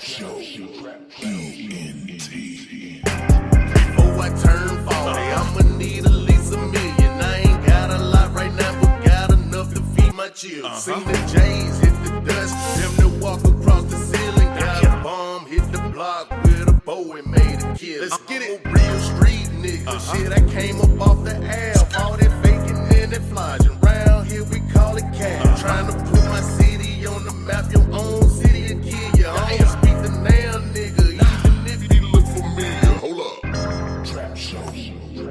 Show ENT. Before I turn 40, I'ma need at least $1 million. I ain't got a lot right now, but got enough to feed my children. Seen the J's hit the dust, them to walk across the ceiling. Got a bomb, hit the block with a bow and made a kill. Let's get it. Real street nigga. Shit, I came up off the app. All that faking and that flogging. Around here we call it cash. Trying to put my city on the map, your own city will kill you. I don't speak the damn nigga, even if he look familiar. Hold up. Trap Show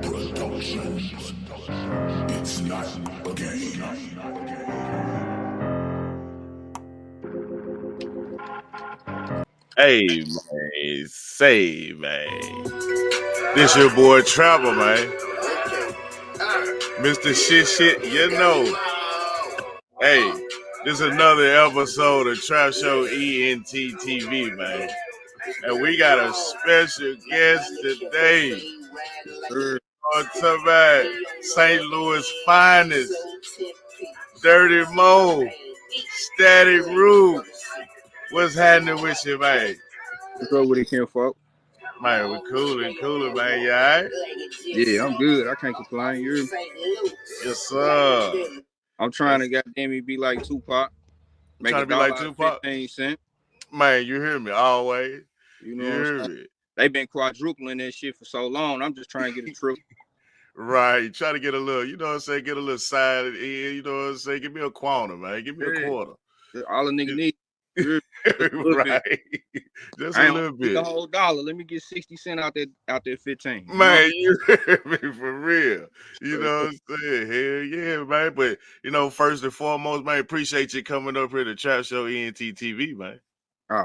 Productions. It's not a game. Hey man, say man, this your boy Travel, man, Mr. Shit, you know. Hey, this is another episode of Trap Show ENT TV, man, and we got a special guest today. What's up, man? St. Louis finest, Dirty Mo, Statik Roots. What's happening with you, man? What's up with it, Kim folk? Man, we coolin', man. You alright? Yeah, I'm good. I can't complain. You? Yes, sir. I'm trying to goddamn it be like Tupac. Make Trying to be like Tupac? 15 cents. Man, you hear me always. You know You what I'm hear saying? me. They've been quadrupling that shit for so long. I'm just trying to get a trip. Right. Try to get a little, you know what I'm saying, get a little side in, you know what I'm saying? Give me a quarter, man. Give me a quarter. All a nigga need. Right. Just a little bit. The whole dollar. Let me get 60 cents out there 15. Man, you hear me for real. You know what I'm saying? Hell yeah, man. But, you know, first and foremost, man, appreciate you coming up here to Trap Show ENT TV, man.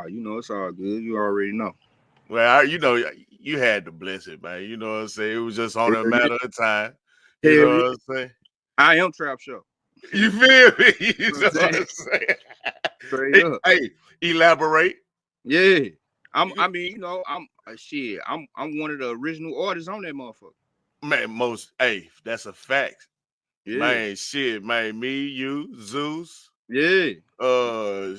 You know, it's all good. You already know. Well, you know, you had to bless it, man. You know what I'm saying? It was just on a matter of time. You Hell know yeah. what I'm saying? I am Trap Show. You feel me? You know what I'm saying? Straight up. Hey, elaborate. Yeah. I'm one of the original artists on that motherfucker. Man, that's a fact. Yeah. Man, shit, man, me, you, Zeus. Yeah. Well,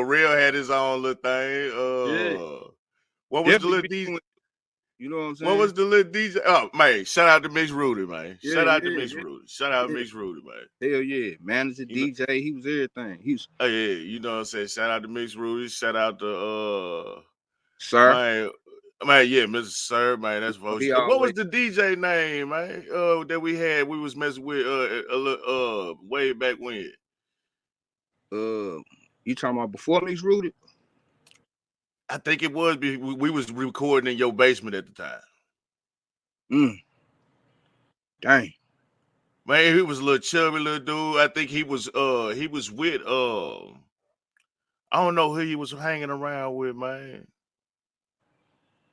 Real had his own little thing. Yeah. What was the little DJ? You know what I'm saying? What was the little DJ? Oh, man, shout out to Mix Rudy, man. Shout out to Mix Rudy. Shout out Mix Rudy, man. Hell yeah. Manager, DJ, he was everything. Oh, yeah, you know what I'm saying? Shout out to Mix Rudy. Shout out to Sir. Man, yeah, Mr. Sir, man, that's what was the DJ name, man? That we had, we was messing with way back when. You talking about before Mix Rudy? I think it was. We was recording in your basement at the time. Dang. Man, he was a little chubby little dude. I think he was with I don't know who he was hanging around with, man.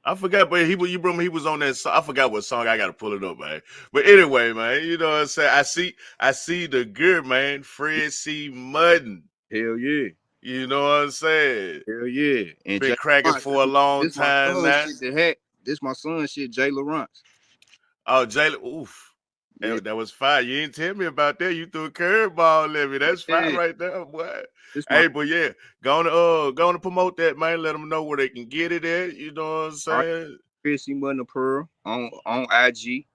I forgot, but he was on that song. I forgot what song. I gotta pull it up, man. But anyway, man, you know what I'm saying? I see the good man, Fred C. Mudden. Hell yeah. You know what I'm saying? Hell yeah. And been cracking for a long time now. This my son shit, Jay Lawrence. Oh, Jay, oof. Yeah. That was fire. You didn't tell me about that. You threw a curveball at me. That's fire right there, boy. Hey, but yeah, gonna promote that, man. Let them know where they can get it at. You know what I'm saying? Chrissy Mudden Pearl on IG.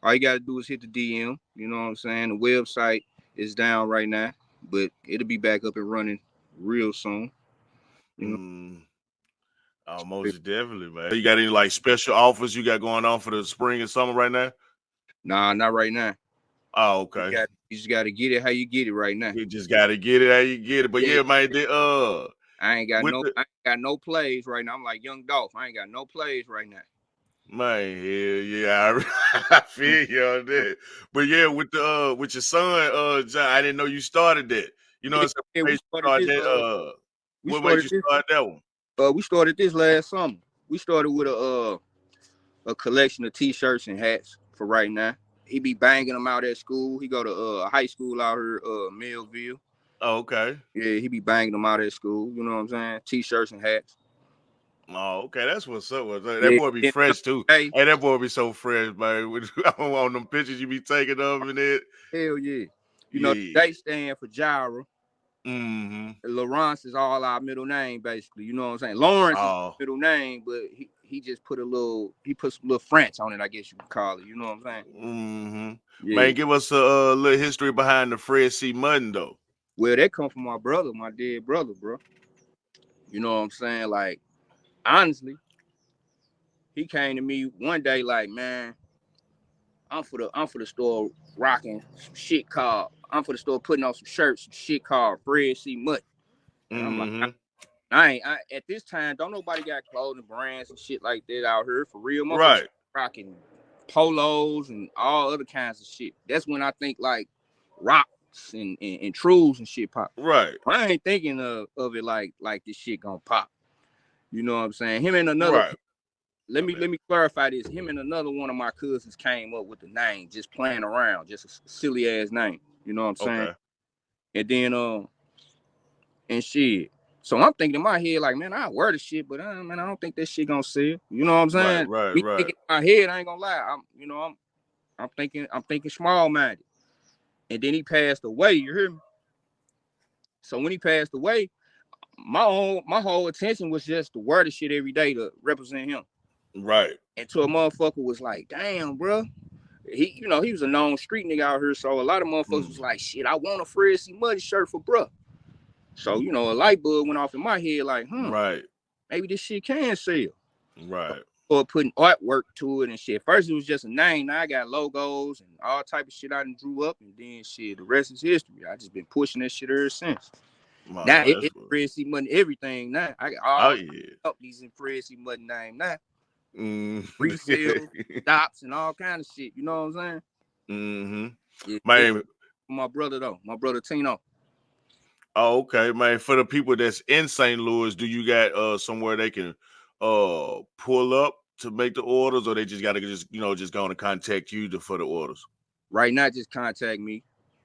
All you gotta do is hit the DM. You know what I'm saying? The website is down right now, but it'll be back up and running real soon. You know? Oh, most definitely, man. You got any like special offers you got going on for the spring and summer right now? Nah, not right now. Oh, okay. You just gotta get it how you get it right now. You just gotta get it how you get it. But yeah, man, I ain't got no plays right now. I'm like Young Dolph. I ain't got no plays right now. Man, yeah, I feel you on that. But yeah, with your son, John, I didn't know you started that. You know what I'm saying? What made you start that one? We started this last summer. We started with a collection of t-shirts and hats for right now. He be banging them out at school. He go to a high school out here, Millville. Oh, okay. Yeah, he be banging them out at school. You know what I'm saying? T-shirts and hats. Oh, okay. That's what's up. That boy be fresh too. Hey, that boy be so fresh, man. On them pictures you be taking of him and it. Hell yeah. You know, they stand for Gyra. Mm-hmm. Lawrence is all our middle name, basically. You know what I'm saying? Lawrence is Oh. middle name, but he just put some little French on it, I guess you could call it. You know what I'm saying? Mm-hmm. Yeah. Man, give us a little history behind the Fred C. Mutton, though. Well, that come from my brother, my dead brother, bro. You know what I'm saying? Like, honestly, he came to me one day like, man, I'm for the store rocking some shit called, I'm for the store putting on some shirts, some shit called Fred C. Mutton. And I'm like, Mm-hmm. at this time, don't nobody got clothing brands and shit like that out here for real. Motherfuckers Right. rocking polos and all other kinds of shit. That's when I think like rocks and trues and shit pop. Right. I ain't thinking of it like this shit gonna pop. You know what I'm saying? Him and another Right. let My me bad. let me clarify this. Him and another one of my cousins came up with the name, just playing around, just a silly ass name. You know what I'm saying? Okay. And then and shit. So I'm thinking in my head, like, man, I wear the shit, but man, I don't think that shit gonna sell. You know what I'm Right. saying? Right. Me Right. thinking in my head, I ain't gonna lie. I'm thinking small minded. And then he passed away. You hear me? So when he passed away, my whole attention was just to wear the shit every day to represent him. Right. And to a motherfucker was like, damn, bro. He was a known street nigga out here. So a lot of motherfuckers was like, shit, I want a Fred C. Muddy shirt for bruh. So, a light bulb went off in my head, like, Right. maybe this shit can sell. Right. Or putting artwork to it and shit. First it was just a name. Now I got logos and all type of shit I done drew up, and then shit, the rest is history. I just been pushing that shit ever since. My Now man. it's Fred C. Muddy everything now. I got Oh all yeah. companies in Fred C. Muddy name now. Mm. Refill, stops, and all kind of shit. You know what I'm saying? Mm-hmm. Yeah, this Man. my brother though. My brother Tino. Oh, okay, man. For the people that's in St. Louis, do you got somewhere they can pull up to make the orders, or they just gotta just go and contact you for the orders? Right now, just contact me.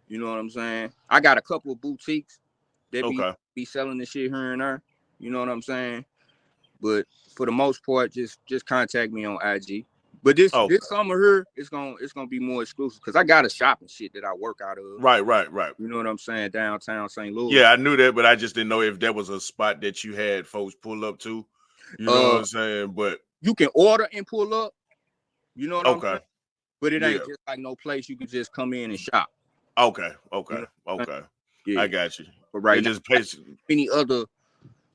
You know what I'm saying? I got a couple of boutiques that Okay. be selling this shit here and there. You know what I'm saying? But for the most part, just contact me on IG. But this Okay. summer here, it's gonna be more exclusive because I got a shop and shit that I work out of. Right, right, right. You know what I'm saying? Downtown St. Louis. Yeah, I knew that, but I just didn't know if that was a spot that you had folks pull up to. You know what Uh, I'm saying? But you can order and pull up. You know what I'm okay. saying? But it Yeah. ain't just like no place you can just come in and shop. Okay. You Okay. know what I'm Okay. saying? I Yeah. got you. But It right now, just pays. many other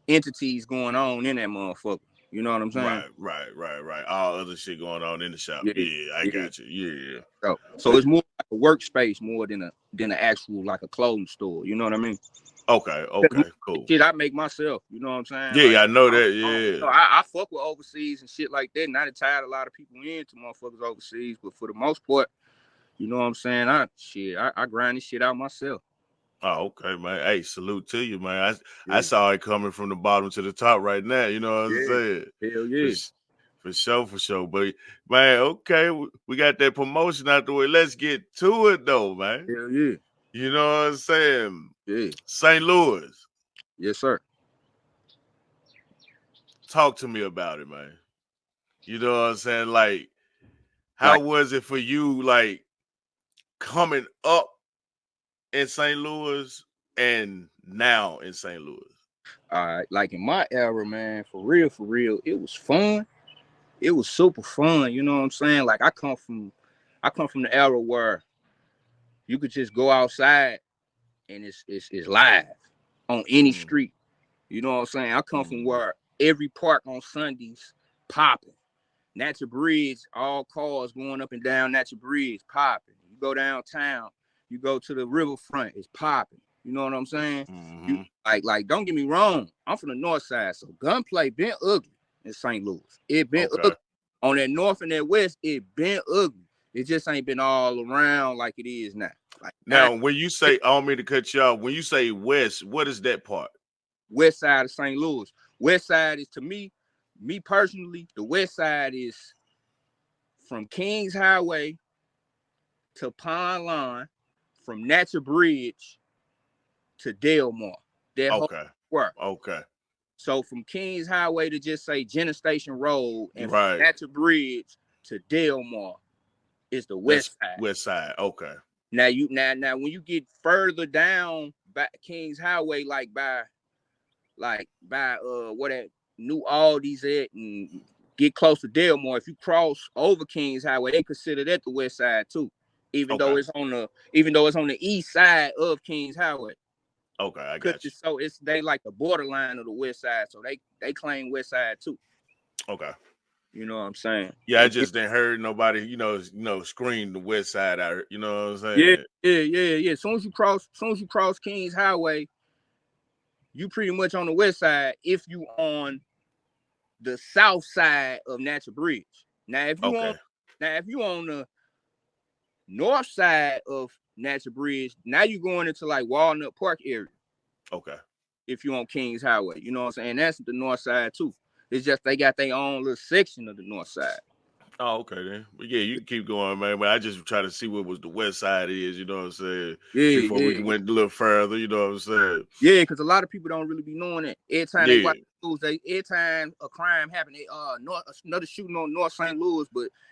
entities going on in that motherfucker. You know what I'm saying? Right, right, right, right. All other shit going on in the shop. Yeah, Yeah, I yeah. got you. Yeah. So it's more like a workspace more than an actual like a clothing store. You know what I mean? Okay, okay, cool. Shit, I make myself. You know what I'm saying? Yeah, Like yeah, I know I, that. I, Yeah. I fuck with overseas and shit like that, and I done tied a lot of people into motherfuckers overseas. But for the most part, you know what I'm saying? I grind this shit out myself. Oh, okay, man. Hey, salute to you, man. I Yeah, saw it coming from the bottom to the top right now. You know what I'm yeah, saying? hell For, yeah, for sure, for sure. But man, okay, we got that promotion out the way. Let's get to it though, man. hell yeah, You know what I'm saying? yeah, St. Louis, yes sir. talk to me about it, man. You know what I'm saying? Like, how Like was it for you, like coming up in St. Louis and now in St. Louis? like in my era, man, for real, it was fun. It was super fun. You know what I'm saying? Like I come from the era where you could just go outside and it's live on any Mm, street. You know what I'm saying? I come from mm, where every park on Sundays popping. Natural Bridge, all cars going up and down Natural Bridge popping. You go downtown, you go to the riverfront, it's popping. You know what I'm saying? You mm-hmm. like don't get me wrong. I'm from the north side, so gunplay been ugly in St. Louis. It been Okay. ugly. On that north and that west, it been ugly. It just ain't been all around like it is now. Like now, Now, when you say, I don't mean to cut you off. When you say west, what is that part? west side of St. Louis. West side is to me personally, the west side is from Kings Highway to Pond Lawn, from Natural Bridge to Delmar. That whole Okay. work. Okay. So from Kings Highway to just say Jenner Station Road, and from Right. Natural Bridge to Delmar is the That's west side. west side. Okay. Now when you get further down back Kings Highway, like by what that New Aldi's at, and get close to Delmore. If you cross over Kings Highway, they consider that the west side too, even though it's on the east side of Kings Highway. Okay, I Cause got you. they like the borderline of the west side, so they claim west side too. Okay. You know what I'm saying? Yeah, I just didn't heard nobody, scream the west side out. You know what I'm Yeah, saying? yeah. As soon as you cross Kings Highway, you pretty much on the west side if you on the south side of Natural Bridge. Now if you Okay. on the north side of Natural Bridge, now you're going into like Walnut Park area. Okay. If you're on Kings Highway, you know what I'm saying? That's the north side too. It's just they got their own little section of the north side. Oh, okay then. But yeah, you can keep going, man. But I just try to see what was the west side is, you know what I'm saying? Before we Yeah. went a little further, you know what I'm saying? Yeah, because a lot of people don't really be knowing that. Every time they Yeah. watch news, every time a crime happened, they another shooting on North St. Louis.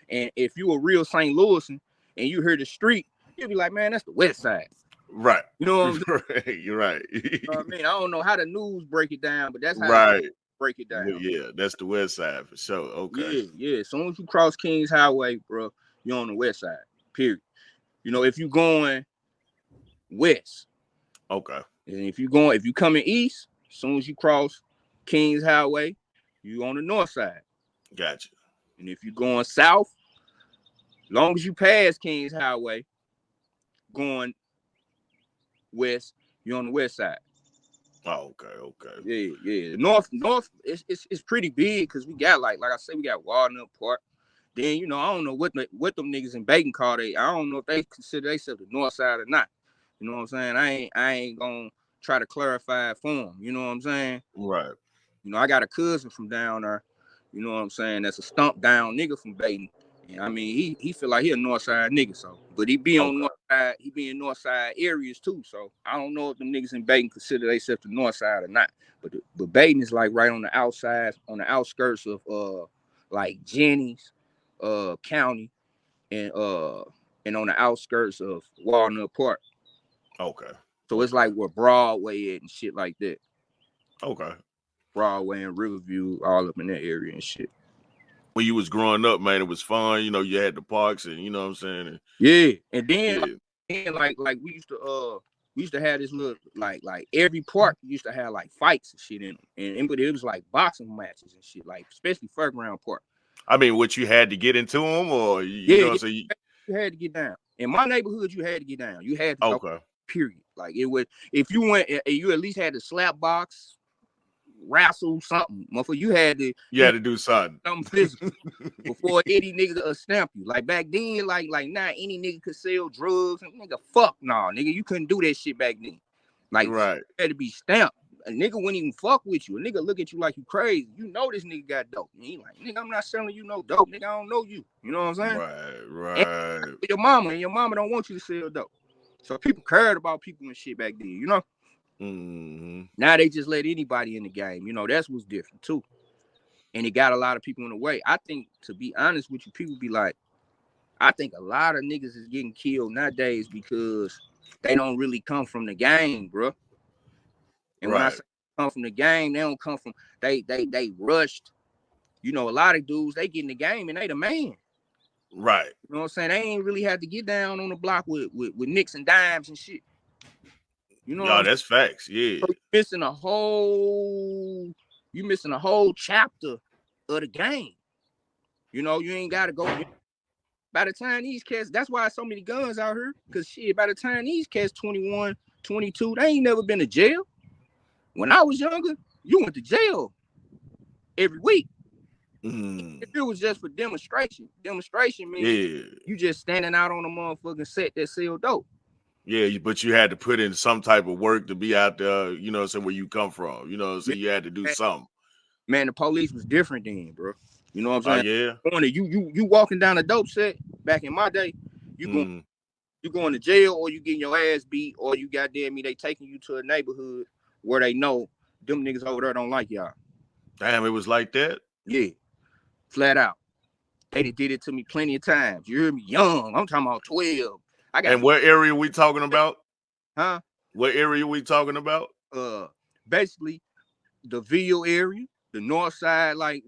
And if you a real St. Louisan and you hear the street, you'll be like, man, that's the west side. Right. You know what I'm saying? Right. You're right. You know what I mean? I don't know how the news break it down, but that's how Right. they break it down. Yeah, that's the west side for sure. Okay. Yeah. As soon as you cross Kings Highway, bro, you're on the west side. Period. You know, if you going west. Okay. And if you coming east, as soon as you cross Kings Highway, you on the north side. Gotcha. And if you're going south, long as you pass Kings Highway, going west, you're on the west side. Oh, okay. Yeah. North, it's pretty big because we got like I said, we got Walnut Park. Then I don't know what them niggas in Bacon call they. I don't know if they consider themselves the north side or not. You know what I'm saying? I ain't gonna try to clarify it for them. You know what I'm saying? Right. I got a cousin from down there. You know what I'm saying? That's a stump down nigga from Baton. And I mean, he feel like he a north side nigga. So, but he be on north side. He be in north side areas too. So I don't know if them niggas in Baton consider themselves the north side or not. But Baton is like right on the outside, on the outskirts of like Jennings, County, and on the outskirts of Walnut Park. Okay. So it's like where Broadway at and shit like that. Okay. Broadway and Riverview, all up in that area and shit. When you was growing up, man, it was fun. You had the parks and you know what I'm saying? And, yeah. And then like we used to have this little like every park used to have like fights and shit in them. But it was like boxing matches and shit, like especially Fairground Park. I mean, what you had to get into them or you know what I'm saying? You had to get down. In my neighborhood, you had to get down. You had to go, period. Like it would, if you went, you at least had to slap box, wrestle something. Motherfucker, you had to do something physical before any nigga stamp you. Like back then, like now any nigga could sell drugs and nigga, fuck nah, nigga, you couldn't do that shit back then. Like right. You had to be stamped. A nigga wouldn't even fuck with you. A nigga look at you like you crazy. You know this nigga got dope. And he like, nigga, I'm not selling you no dope. Nigga, I don't know you. You know what I'm saying? Right. And your mama don't want you to sell dope. So people cared about people and shit back then, you know? Mm-hmm. Now they just let anybody in the game. That's what's different too. And it got a lot of people in the way. I think, to be honest with you, people be like, I think a lot of niggas is getting killed nowadays because they don't really come from the game, bro. And when I say come from the game, they don't come from, they rushed. A lot of dudes, they get in the game and they the man. Right. You know what I'm saying? They ain't really had to get down on the block with nicks and dimes and shit. You know? No, that's facts. Yeah. So you're missing a whole chapter of the game. You ain't got to go. By the time these cats, that's why so many guns out here. Because shit, by the time these cats 21, 22, they ain't never been to jail. When I was younger, you went to jail every week. If it was just for demonstration means you just standing out on a motherfucking set that sell dope. Yeah, but you had to put in some type of work to be out there, where you come from. So you had to do something. Man, the police was different then, bro. You know what I'm saying? Yeah. You walking down a dope set back in my day, you going to jail or you getting your ass beat or you goddamn me, they taking you to a neighborhood where they know them niggas over there don't like y'all. Damn, it was like that? Yeah. Flat out. They did it to me plenty of times. You hear me? Young. I'm talking about 12. And what area we talking about? Huh? What area we talking about? Basically the Ville area, the north side, like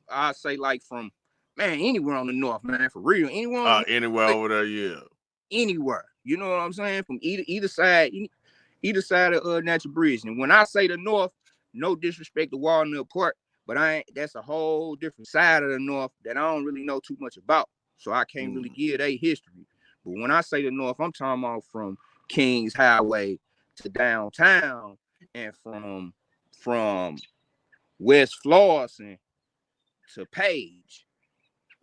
I say like from man anywhere on the north, man, for real, anywhere on the Anywhere north, over there, yeah. anywhere. You know what I'm saying? From either side, either side of Natural Bridge. And when I say the north, no disrespect to Walnut Park, but that's a whole different side of the north that I don't really know too much about. So I can't really give a history. But when I say the north, I'm talking about from Kings Highway to downtown and from West Florissant to Page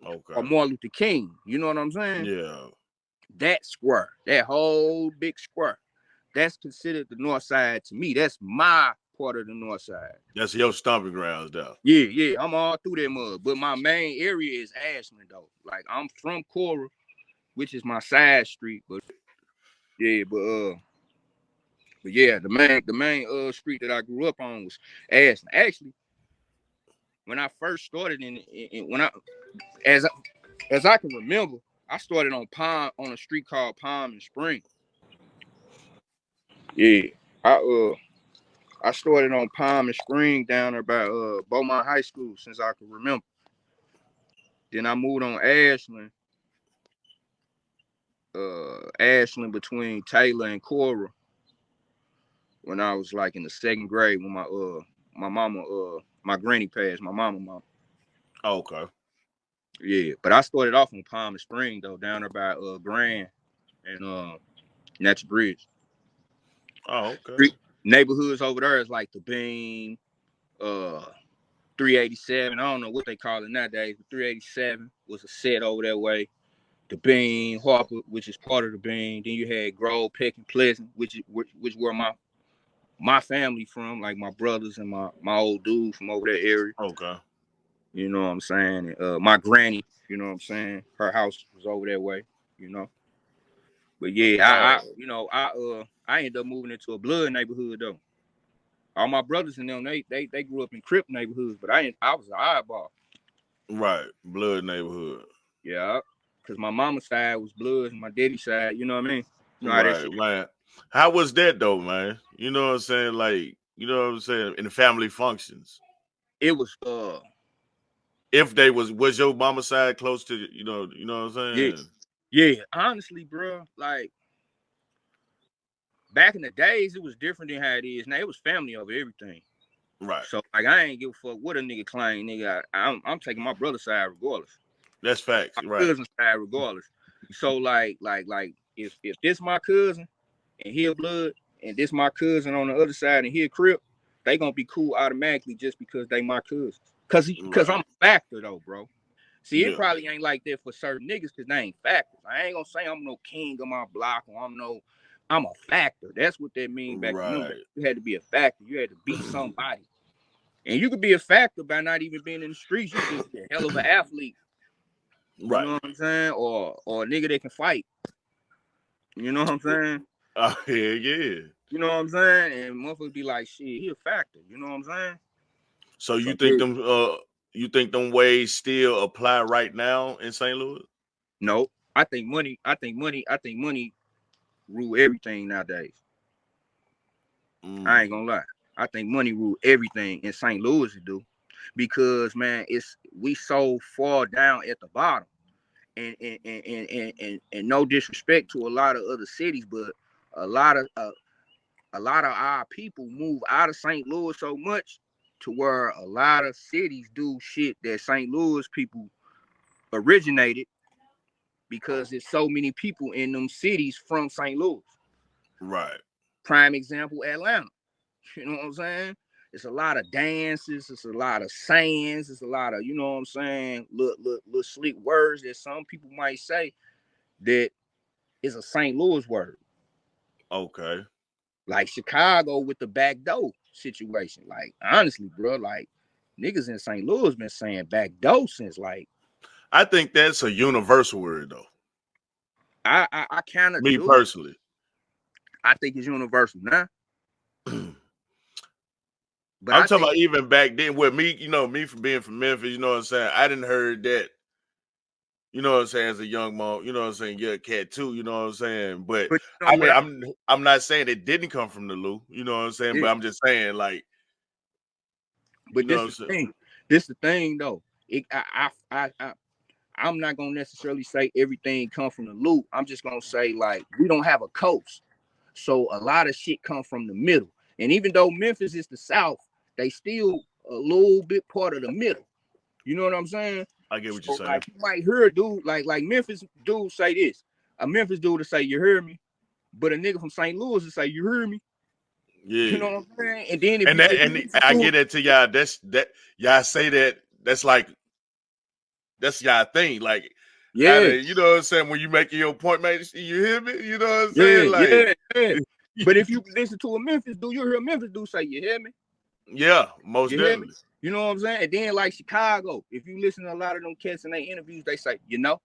Okay. or Martin Luther King. You know what I'm saying? Yeah. That square, that whole big square, that's considered the north side to me. That's my part of the north side. That's your stomping grounds, though. Yeah, I'm all through that mud. But my main area is Ashland, though. Like I'm from Cora, which is my side street. But yeah, but yeah, the main street that I grew up on was Ashland. Actually, when I first started as I can remember, I started on a street called Palm and Spring. Yeah, I started on Palm and Spring down there by Beaumont High School since I can remember. Then I moved on Ashland between Taylor and Cora when I was like in the second grade when my mama my granny passed, my mama. Okay. Yeah, but I started off on Palm and Spring though, down there by Grand and Natural Bridge. Oh, okay. Street neighborhoods over there is like the Bean, 387. I don't know what they call it nowadays, but 387 was a set over that way. The Bean, Harper, which is part of the Bean. Then you had Grove, Peck, and Pleasant, which where my family from, like my brothers and my old dude from over that area. Okay. You know what I'm saying? My granny, you know what I'm saying? Her house was over that way, you know. But yeah, I ended up moving into a blood neighborhood though. All my brothers and them, they grew up in Crip neighborhoods, but I was an oddball. Right. Blood neighborhood. Yeah, because my mama's side was bloods and my daddy's side, you know what I mean? You know how that Right, shit. man. How was that though, man? You know what I'm saying? Like, you know what I'm saying? In the family functions. It was If they was your mama side close to you know what I'm yeah. saying? Yeah, honestly, bro, like back in the days, it was different than how it is now. It was family over everything. Right. So like, I ain't give a fuck what a nigga claim, nigga. I'm taking my brother's side regardless. That's facts, My right. cousin's side regardless. So like, if this my cousin and he a blood, and this my cousin on the other side and he a Crip, they gonna be cool automatically just because they my cousins. Cause Right. I'm a factor though, bro. See, it Yeah. probably ain't like that for certain niggas because they ain't factors. I ain't gonna say I'm no king of my block or I'm a factor. That's what that mean back in them days. Right. You had to be a factor. You had to beat somebody. And you could be a factor by not even being in the streets. You could just be a hell of an athlete. You Right. know what I'm saying? Or a nigga that can fight. You know what I'm saying? Oh, yeah. You know what I'm saying? And motherfuckers be like, shit, he a factor. You know what I'm saying? So So yeah. you think them ways still apply right now in St. Louis? No, I think money rule everything nowadays. I ain't gonna lie. I think money rule everything in St. Louis to do. Because man, we so far down at the bottom. And no disrespect to a lot of other cities, but a lot of our people move out of St. Louis so much to where a lot of cities do shit that St. Louis people originated because there's so many people in them cities from St. Louis. Right. Prime example, Atlanta. You know what I'm saying? It's a lot of dances, it's a lot of sayings, it's a lot of, you know what I'm saying, little slick words that some people might say that is a St. Louis word. Okay. Like Chicago with the back door situation. Like, honestly, bro, like niggas in St. Louis been saying back door since like I think that's a universal word though. I kind of Me do. personally. I think it's universal now. But I'm I talking think about even back then with me, me from being from Memphis, you know what I'm saying? I didn't heard that you know what I'm saying, as a young mom, you know what I'm saying, you're a cat too, you know what I'm saying? But But you know I mean, what? I'm not saying it didn't come from the Lou, you know what I'm saying? Yeah. But I'm just saying, like, you But know this what I'm the saying? thing. This the thing though. I'm not gonna necessarily say everything come from the loop. I'm just gonna say like we don't have a coast, so a lot of shit come from the middle. And even though Memphis is the South, they still a little bit part of the middle. You know what I'm saying? I get what you're So saying. like you might hear a dude like Memphis dude say this. A Memphis dude to say you heard me, but a nigga from St. Louis to say you heard me. You Yeah. know what I'm saying? And then And if you listen I to get it, that to y'all. That y'all say that's like that's y'all thing. Like out yeah, of, you know what I'm saying, when you making your point, man, you hear me? You know what I'm yeah, saying? Like, yeah, yeah. But if you listen to a Memphis dude, you hear a Memphis dude say, "You hear me? yeah, most You hear me?" definitely. You know what I'm saying? And then like Chicago, if you listen to a lot of them cats in their interviews, they say, you know,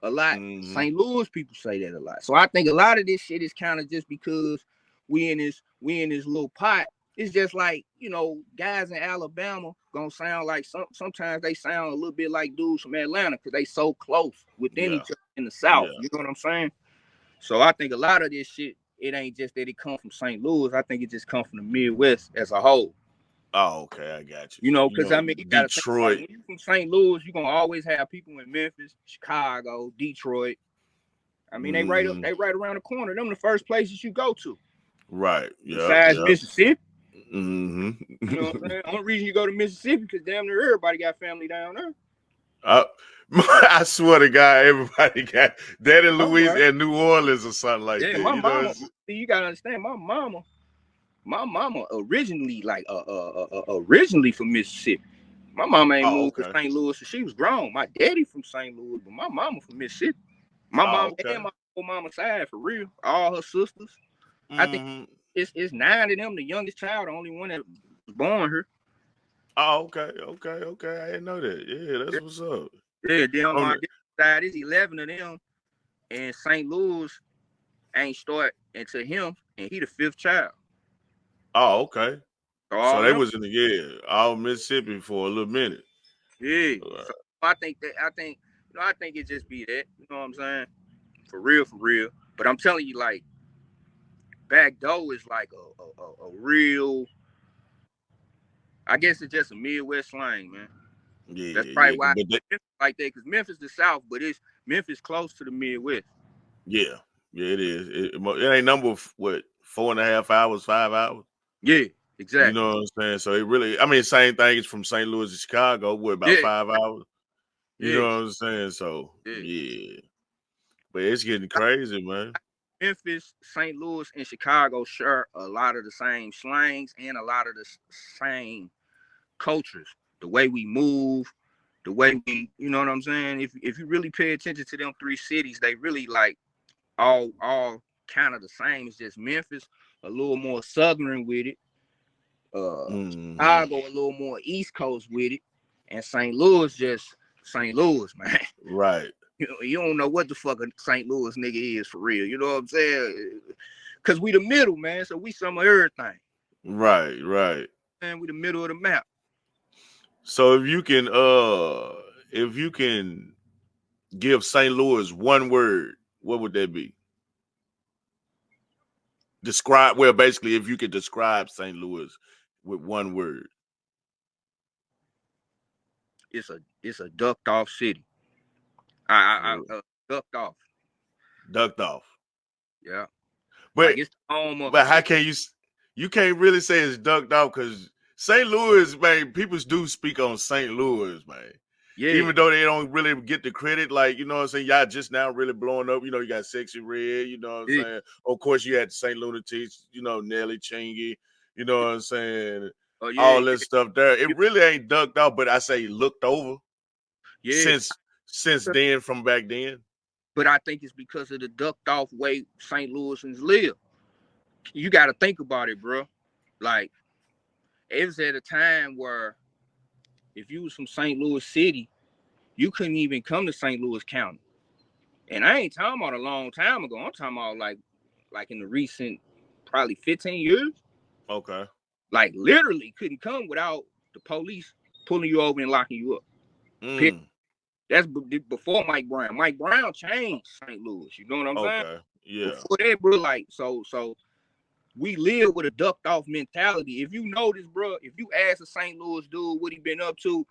a lot. Mm-hmm. St. Louis people say that a lot. So I think a lot of this shit is kind of just because we in this little pot. It's just like, guys in Alabama gonna sound like sometimes they sound a little bit like dudes from Atlanta because they so close within Yeah, each other in the South. yeah. You know what I'm saying? So I think a lot of this shit, it ain't just that it come from St. Louis. I think it just come from the Midwest as a whole. Oh, okay, I got you. You Because know, I mean, you gotta think like Detroit. when you from St. Louis, you're gonna always have people in Memphis, Chicago, Detroit. I mean, Mm-hmm. they right around the corner. Them the first places you go to. Right. Yeah, Besides yeah. Mississippi. You know what I'm Mm-hmm. saying? Only reason you go to Mississippi because damn near everybody got family down there. I, I swear to God, everybody got that in Louisiana Somewhere. and New Orleans or something like Yeah, that. my You know, mama. See, you gotta understand, my mama originally originally from Mississippi. My mama ain't oh, moved to okay. St. Louis so she was grown. My daddy from St. Louis, but my mama from Mississippi. My Oh, mama okay. and my whole mama side for real. All her sisters. I think Mm-hmm. it's 9 of them. The youngest child, the only one that was born here. Oh, okay, okay, okay. I didn't know that. Yeah, that's what's up. Yeah, then on On my the, side, it's 11 of them. And St. Louis ain't start until him, and he the 5th child. oh, okay. So So all they them, was in all Mississippi for a little minute. yeah. Uh, So I think it just be that. You know what I'm saying? For real, for real. But I'm telling you, like, back door is like a real. I guess it's just a Midwest slang, man. That's yeah, probably yeah. why But Memphis like that, because Memphis the South, but it's Memphis close to the Midwest. yeah, yeah, it is. It ain't number of, what, 4.5 hours, 5 hours. Yeah, You exactly. know what I'm saying? So it really, I mean, same thing is from St. Louis to Chicago. What, about Yeah, 5 hours? You know yeah, what I'm saying? So yeah. yeah, but it's getting crazy, man. Memphis, St. Louis, and Chicago share a lot of the same slangs and a lot of the same cultures. The way we move, the way we, you know what I'm saying? If you really pay attention to them 3 cities, they really like all kind of the same. It's just Memphis a little more southern with it. Hmm. Chicago a little more East Coast with it, and St. Louis just St. Louis, man. Right, You don't know what the fuck a St. Louis nigga is for real. You know what I'm saying? Cause we the middle, man. So we some of everything. right, right. And we the middle of the map. So if you can give St. Louis one word, what would that be? Describe, well, basically, if you could describe St. Louis with one word. It's a ducked off city. I ducked off. Ducked off. Yeah. But Like it's the home of but how St. can you can't really say it's ducked off, because St. Louis, man, people do speak on St. Louis, man. Yeah. Even though they don't really get the credit, like, you know what I'm saying, y'all just now really blowing up. You know, you got Sexy Red, you know what I'm Yeah. saying? Of course, you had the St. Lunatics, you know, Nelly Chingy, you know what I'm saying? Oh yeah, All this stuff there. It really ain't ducked off, but I say looked over yeah. since then, from back then. But I think it's because of the ducked off way St. Louisans live. You got to think about it, bro. Like it was at a time where if you was from St. Louis City, you couldn't even come to St. Louis County. And I ain't talking about a long time ago. I'm talking about like in the recent probably 15 years. Okay. Like literally couldn't come without the police pulling you over and locking you up. Mm. That's before Mike Brown. Mike Brown changed St. Louis. You know what I'm saying? Okay. Yeah. Before that, bro, like so we live with a ducked off mentality. If you notice, bro, if you ask a St. Louis dude what he been up to,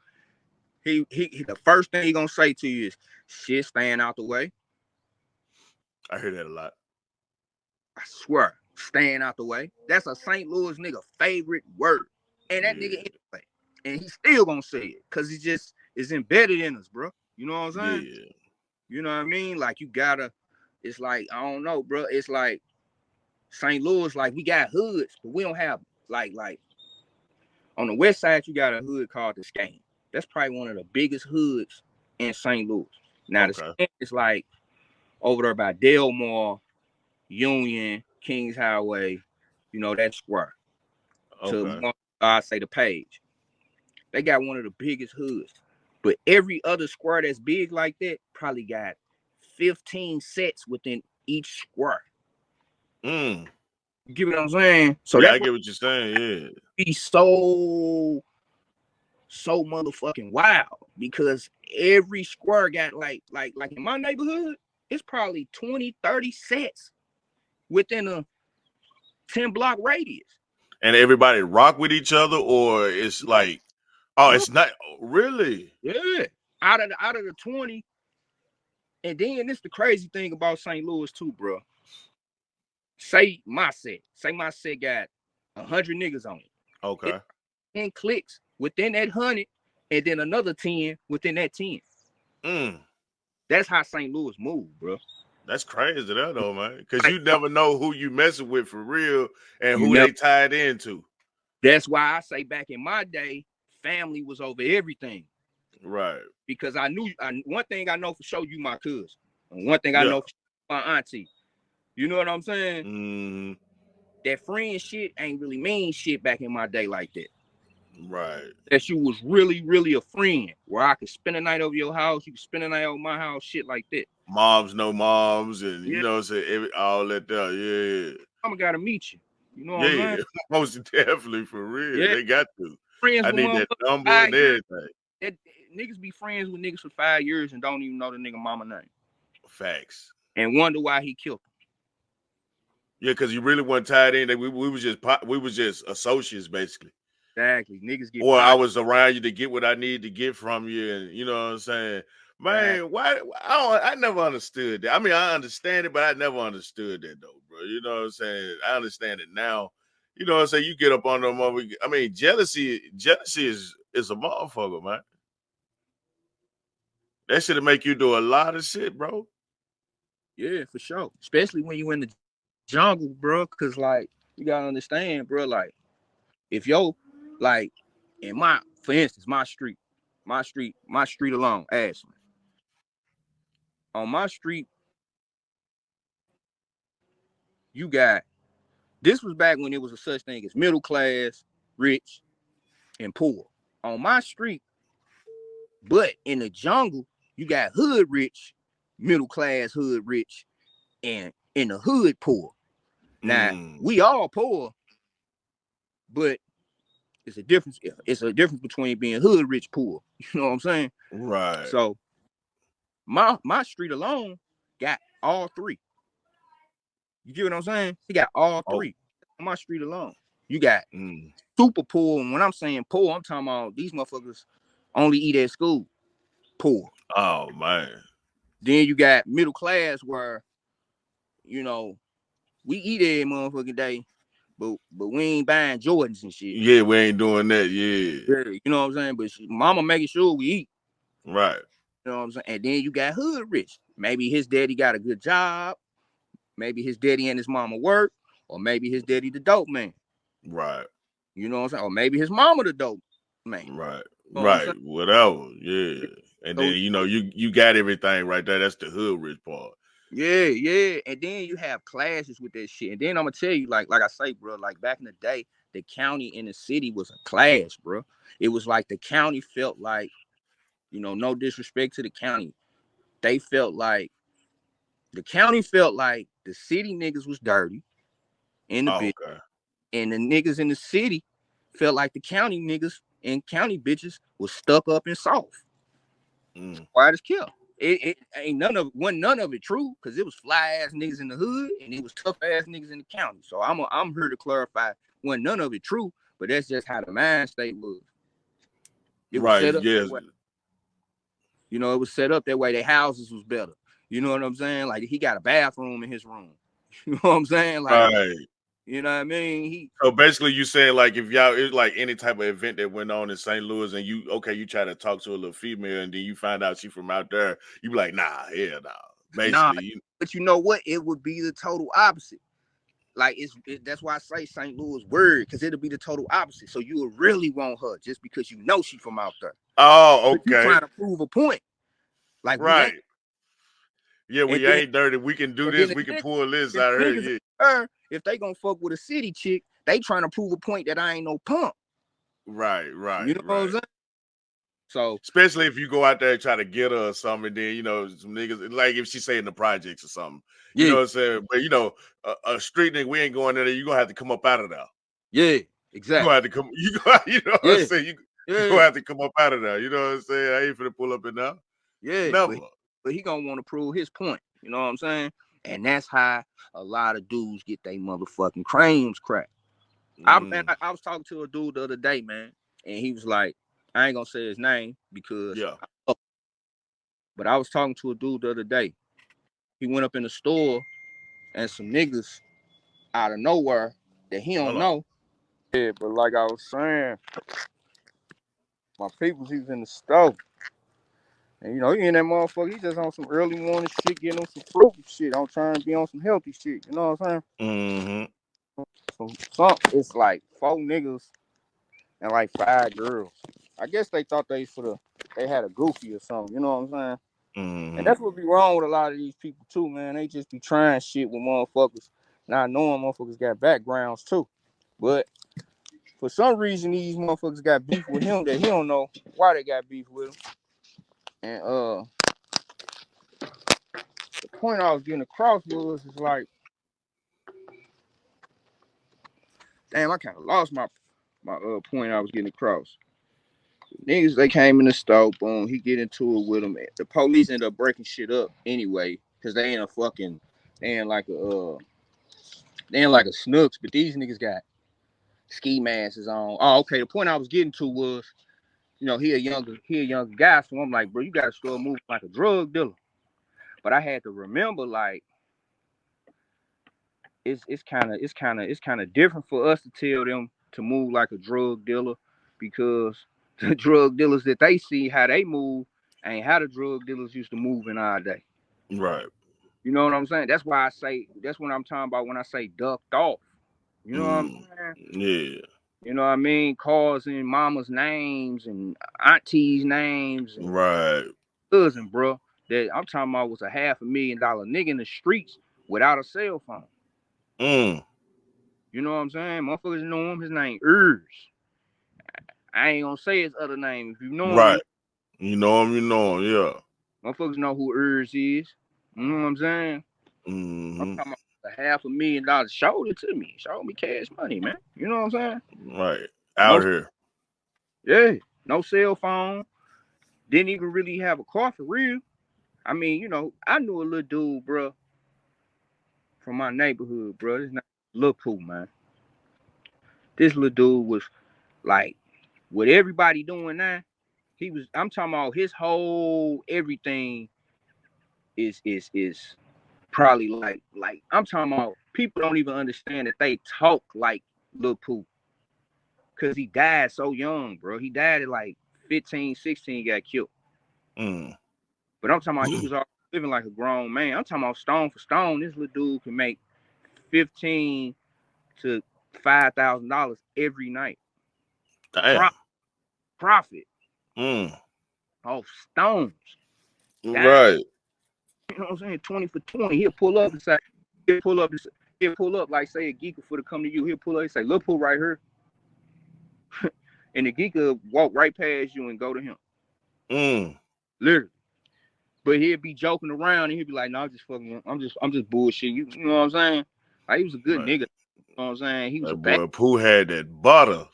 he the first thing he gonna say to you is shit, staying out the way. I hear that a lot. I swear, staying out the way. That's a St. Louis nigga favorite word. And that nigga anyway. And he still gonna say it because it's embedded in us, bro. You know what I'm saying? Yeah. You know what I mean? Like you gotta, it's like, I don't know, bro. It's like St. Louis, like we got hoods, but we don't have like on the west side, you got a hood called the Scan. That's probably one of the biggest hoods in St. Louis. Now the Scan is like over there by Delmar, Union, Kings Highway, you know, that square. Okay. To I say the Page. They got one of the biggest hoods. But every other square that's big like that probably got 15 sets within each square. Mm. You get what I'm saying? So yeah, that's I get what you're saying. Yeah. Be so motherfucking wild because every square got like in my neighborhood, it's probably 20, 30 sets within a 10 block radius. And everybody rock with each other, or it's like, oh, it's not really. Yeah. Out of the 20, and then this the crazy thing about St. Louis too, bro. Say my set got 100 niggas on it. Okay. 10 clicks within that 100, and then another 10 within that 10. Mm. That's how St. Louis moved, bro. That's crazy, that though, man. Because you never know who you messing with for real and who never, they tied into. That's why I say back in my day, family was over everything. Right. Because I knew one thing I know for sure, you my cousin. And one thing I know for sure, my auntie. You know what I'm saying? Mm. That friend shit ain't really mean shit back in my day like that. Right. That you was really, really a friend where I could spend a night over your house, you could spend a night over my house, shit like that. Moms know moms, and you know, all that there. Yeah. I'm gotta meet you. You know what I'm saying? Most definitely, for real. Yeah. They got to. Friends I with need that number and everything. That niggas be friends with niggas for 5 years and don't even know the nigga mama name. Facts. And wonder why he killed him. Yeah, because you really weren't tied in. We was just associates basically. Exactly. Niggas get. Or I was around you to get what I need to get from you, and you know what I'm saying. Man, why? I never understood that. I mean, I understand it, but I never understood that though, bro. You know what I'm saying? I understand it now. You know what I'm saying? You get up on them over. I mean, jealousy is a motherfucker, man. That should make you do a lot of shit, bro. Yeah, for sure. Especially when you in the jungle, bro. Cause like you gotta understand, bro. Like if yo, like for instance, my street alone, Ashland. On my street, you got. This was back when it was a such thing as middle class, rich, and poor. On my street, but in the jungle, you got hood rich, middle class hood rich, and in the hood poor. Now we all poor, but it's a difference. It's a difference between being hood rich poor. You know what I'm saying? Right. So my street alone got all three. You get what I'm saying? He got all three on my street alone. You got super poor, and when I'm saying poor, I'm talking about these motherfuckers only eat at school. Poor. Oh man. Then you got middle class where, you know, we eat every motherfucking day, but we ain't buying Jordans and shit. Yeah, we ain't doing that. Yeah. You know what I'm saying? But mama making sure we eat. Right. You know what I'm saying? And then you got hood rich. Maybe his daddy got a good job. Maybe his daddy and his mama work. Or maybe his daddy the dope man. Right. You know what I'm saying? Or maybe his mama the dope man. Right. You know right. Whatever. Yeah. And then, you know, you got everything right there. That's the hood rich part. Yeah. And then you have classes with that shit. And then I'm gonna tell you, like I say, bro, like back in the day, the county and the city was a class, bro. It was like the county felt like, you know, no disrespect to the county. The county felt like the city niggas was dirty in the bitch. Okay. And the niggas in the city felt like the county niggas and county bitches was stuck up and soft. Quiet as kill. It ain't none of it true because it was fly ass niggas in the hood and it was tough ass niggas in the county. So I'm here to clarify when none of it true, but that's just how the mind state was. It was set up that way. You know, it was set up that way. Their houses was better. You know what I'm saying? Like he got a bathroom in his room. You know what I'm saying? Like, you know what I mean? So basically, you saying like if y'all it's like any type of event that went on in St. Louis, and you try to talk to a little female, and then you find out she from out there, you be like, nah. Basically, but you know what? It would be the total opposite. Like that's why I say St. Louis word, because it'll be the total opposite. So you would really want her just because you know she from out there. Oh, okay. But you trying to prove a point. Like right. We then, ain't dirty. We can do this. We can pull this out of here. Yeah. If they gonna fuck with a city chick, they trying to prove a point that I ain't no punk. Right. You know what I'm saying? So especially if you go out there and try to get her or something, and then some niggas like if she say in the projects or something, you know what I'm saying. But a street nigga, we ain't going there. You gonna have to come up out of there. Yeah, exactly. You gonna have to come. You know what I'm saying. You gonna have to come up out of there. You know what I'm saying. I ain't finna pull up in there. Yeah, never. But he gonna want to prove his point. You know what I'm saying? And that's how a lot of dudes get their motherfucking craniums cracked. I was talking to a dude the other day, man, and he was like, I ain't gonna say his name because but I was talking to a dude the other day. He went up in the store and some niggas out of nowhere that he don't know. Yeah, but like I was saying, my peoples, he was in the store. And he in that motherfucker, he just on some early morning shit, getting on some fruit and shit. I'm trying to be on some healthy shit. You know what I'm saying? So it's like 4 niggas and like 5 girls. I guess they thought they had a goofy or something. You know what I'm saying? And that's what be wrong with a lot of these people too, man. They just be trying shit with motherfuckers, not knowing motherfuckers got backgrounds too. But for some reason, these motherfuckers got beef with him that he don't know why they got beef with him. And the point I was getting across was like, damn, I kind of lost my point I was getting across. Niggas, they came in the store, boom, he get into it with them. The police end up breaking shit up anyway, because they ain't like a snooks, but these niggas got ski masks on. Oh, okay. The point I was getting to was, he a younger guy, so I'm like, bro, you gotta start moving like a drug dealer. But I had to remember, like, it's kind of different for us to tell them to move like a drug dealer, because the drug dealers that they see how they move ain't how the drug dealers used to move in our day. Right. You know what I'm saying? That's why I say, that's what I'm talking about when I say ducked off. You know what I'm saying? Yeah. You know what I mean? Cars in mama's names and auntie's names. And right. Cousin, bro, that I'm talking about was a $500,000 nigga in the streets without a cell phone. You know what I'm saying? Motherfuckers know him. His name Urs. I ain't gonna say his other name. If you know him, right. You know him, yeah. Motherfuckers know who Urs is. You know what I'm saying? I'm talking about $500,000. Showed it to me. Showed me cash money, man. You know what I'm saying? Right. Out here. Yeah. No cell phone. Didn't even really have a car for real. I mean, I knew a little dude, bro, from my neighborhood, bro. This not Lil Pooh, man. This little dude was like, what everybody doing now, I'm talking about his whole everything is probably like I'm talking about people don't even understand that they talk like Lil Pooh. Cause he died so young, bro. He died at like 15, 16, got killed. But I'm talking about he was already living like a grown man. I'm talking about stone for stone, this little dude can make $15,000 to $5,000 every night. Damn. Profit. Off stones. Right. You know what I'm saying? 20 for 20. He'll pull up and say, he'll pull up like, say, a geeker for to come to you. He'll pull up and say, look, pull right here. And the geeker walk right past you and go to him. Literally. But he'll be joking around and he'll be like, no, I'm just bullshitting. You know what I'm saying? Like, he was a good nigga. You know what I'm saying? He was that boy Pooh had that butter.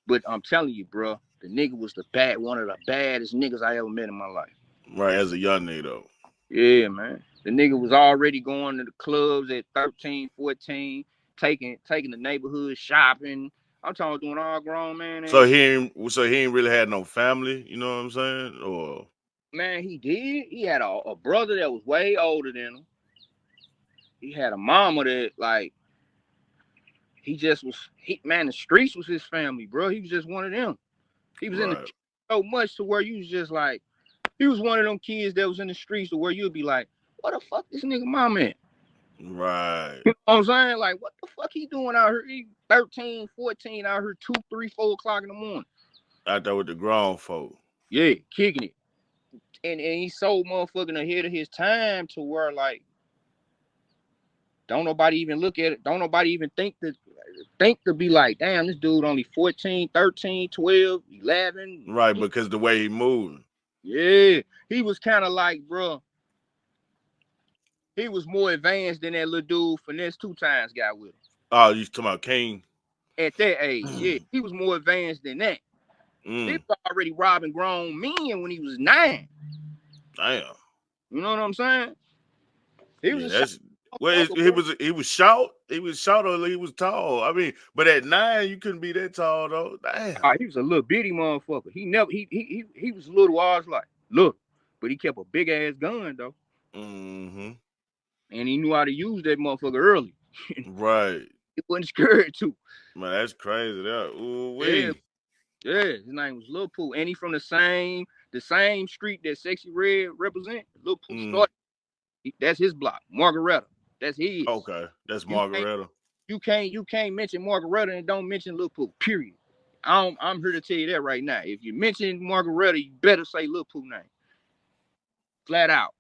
But I'm telling you, bro, the nigga was one of the baddest niggas I ever met in my life. Right, as a young nigga though. Yeah, man. The nigga was already going to the clubs at 13, 14, taking the neighborhood shopping. I'm talking doing all grown man So ass shit. he ain't really had no family, you know what I'm saying? Or Man, he did. He had a brother that was way older than him. He had a mama that like he just was man, the streets was his family, bro. He was just one of them. He was in the right, so much to where you was just like he was one of them kids that was in the streets to where you'd be like, what the fuck this nigga mama at? right. You know what I'm saying? Like, what the fuck he doing out here? He 13, 14 out here 2, 3, 4 o'clock in the morning. Out there with the grown folk. Yeah, kicking it. And he's so motherfucking ahead of his time to where like don't nobody even look at it. Don't nobody even think to be like, damn, this dude only 14, 13, 12, 11. Right, because the way he moving. Yeah. He was kind of like, bro, he was more advanced than that little dude Finesse 2 Times got with him. Oh, you talking about King? At that age, yeah. He was more advanced than that. He was already robbing grown men when he was 9. Damn. You know what I'm saying? He was Yeah, a that's well. He was short. He was short or he was tall. I mean, but at 9 you couldn't be that tall though. Damn. he was a little bitty motherfucker. He never he was little. I was like, look, but he kept a big ass gun though, Mm-hmm. and he knew how to use that motherfucker early. Right. He wasn't scared too. Man, that's crazy. That ooh Yeah, wee. yeah. His name was Lil Pooh, and he from the same street that Sexy Red represent. Lil Pooh started. That's his block, Margaretta. That's his. Okay, that's You can't Margaretta. you can't mention Margaretta and don't mention Lil Pooh. Period. I'm here to tell you that right now. If you mention Margaretta, you better say Lil Pooh name. Flat out.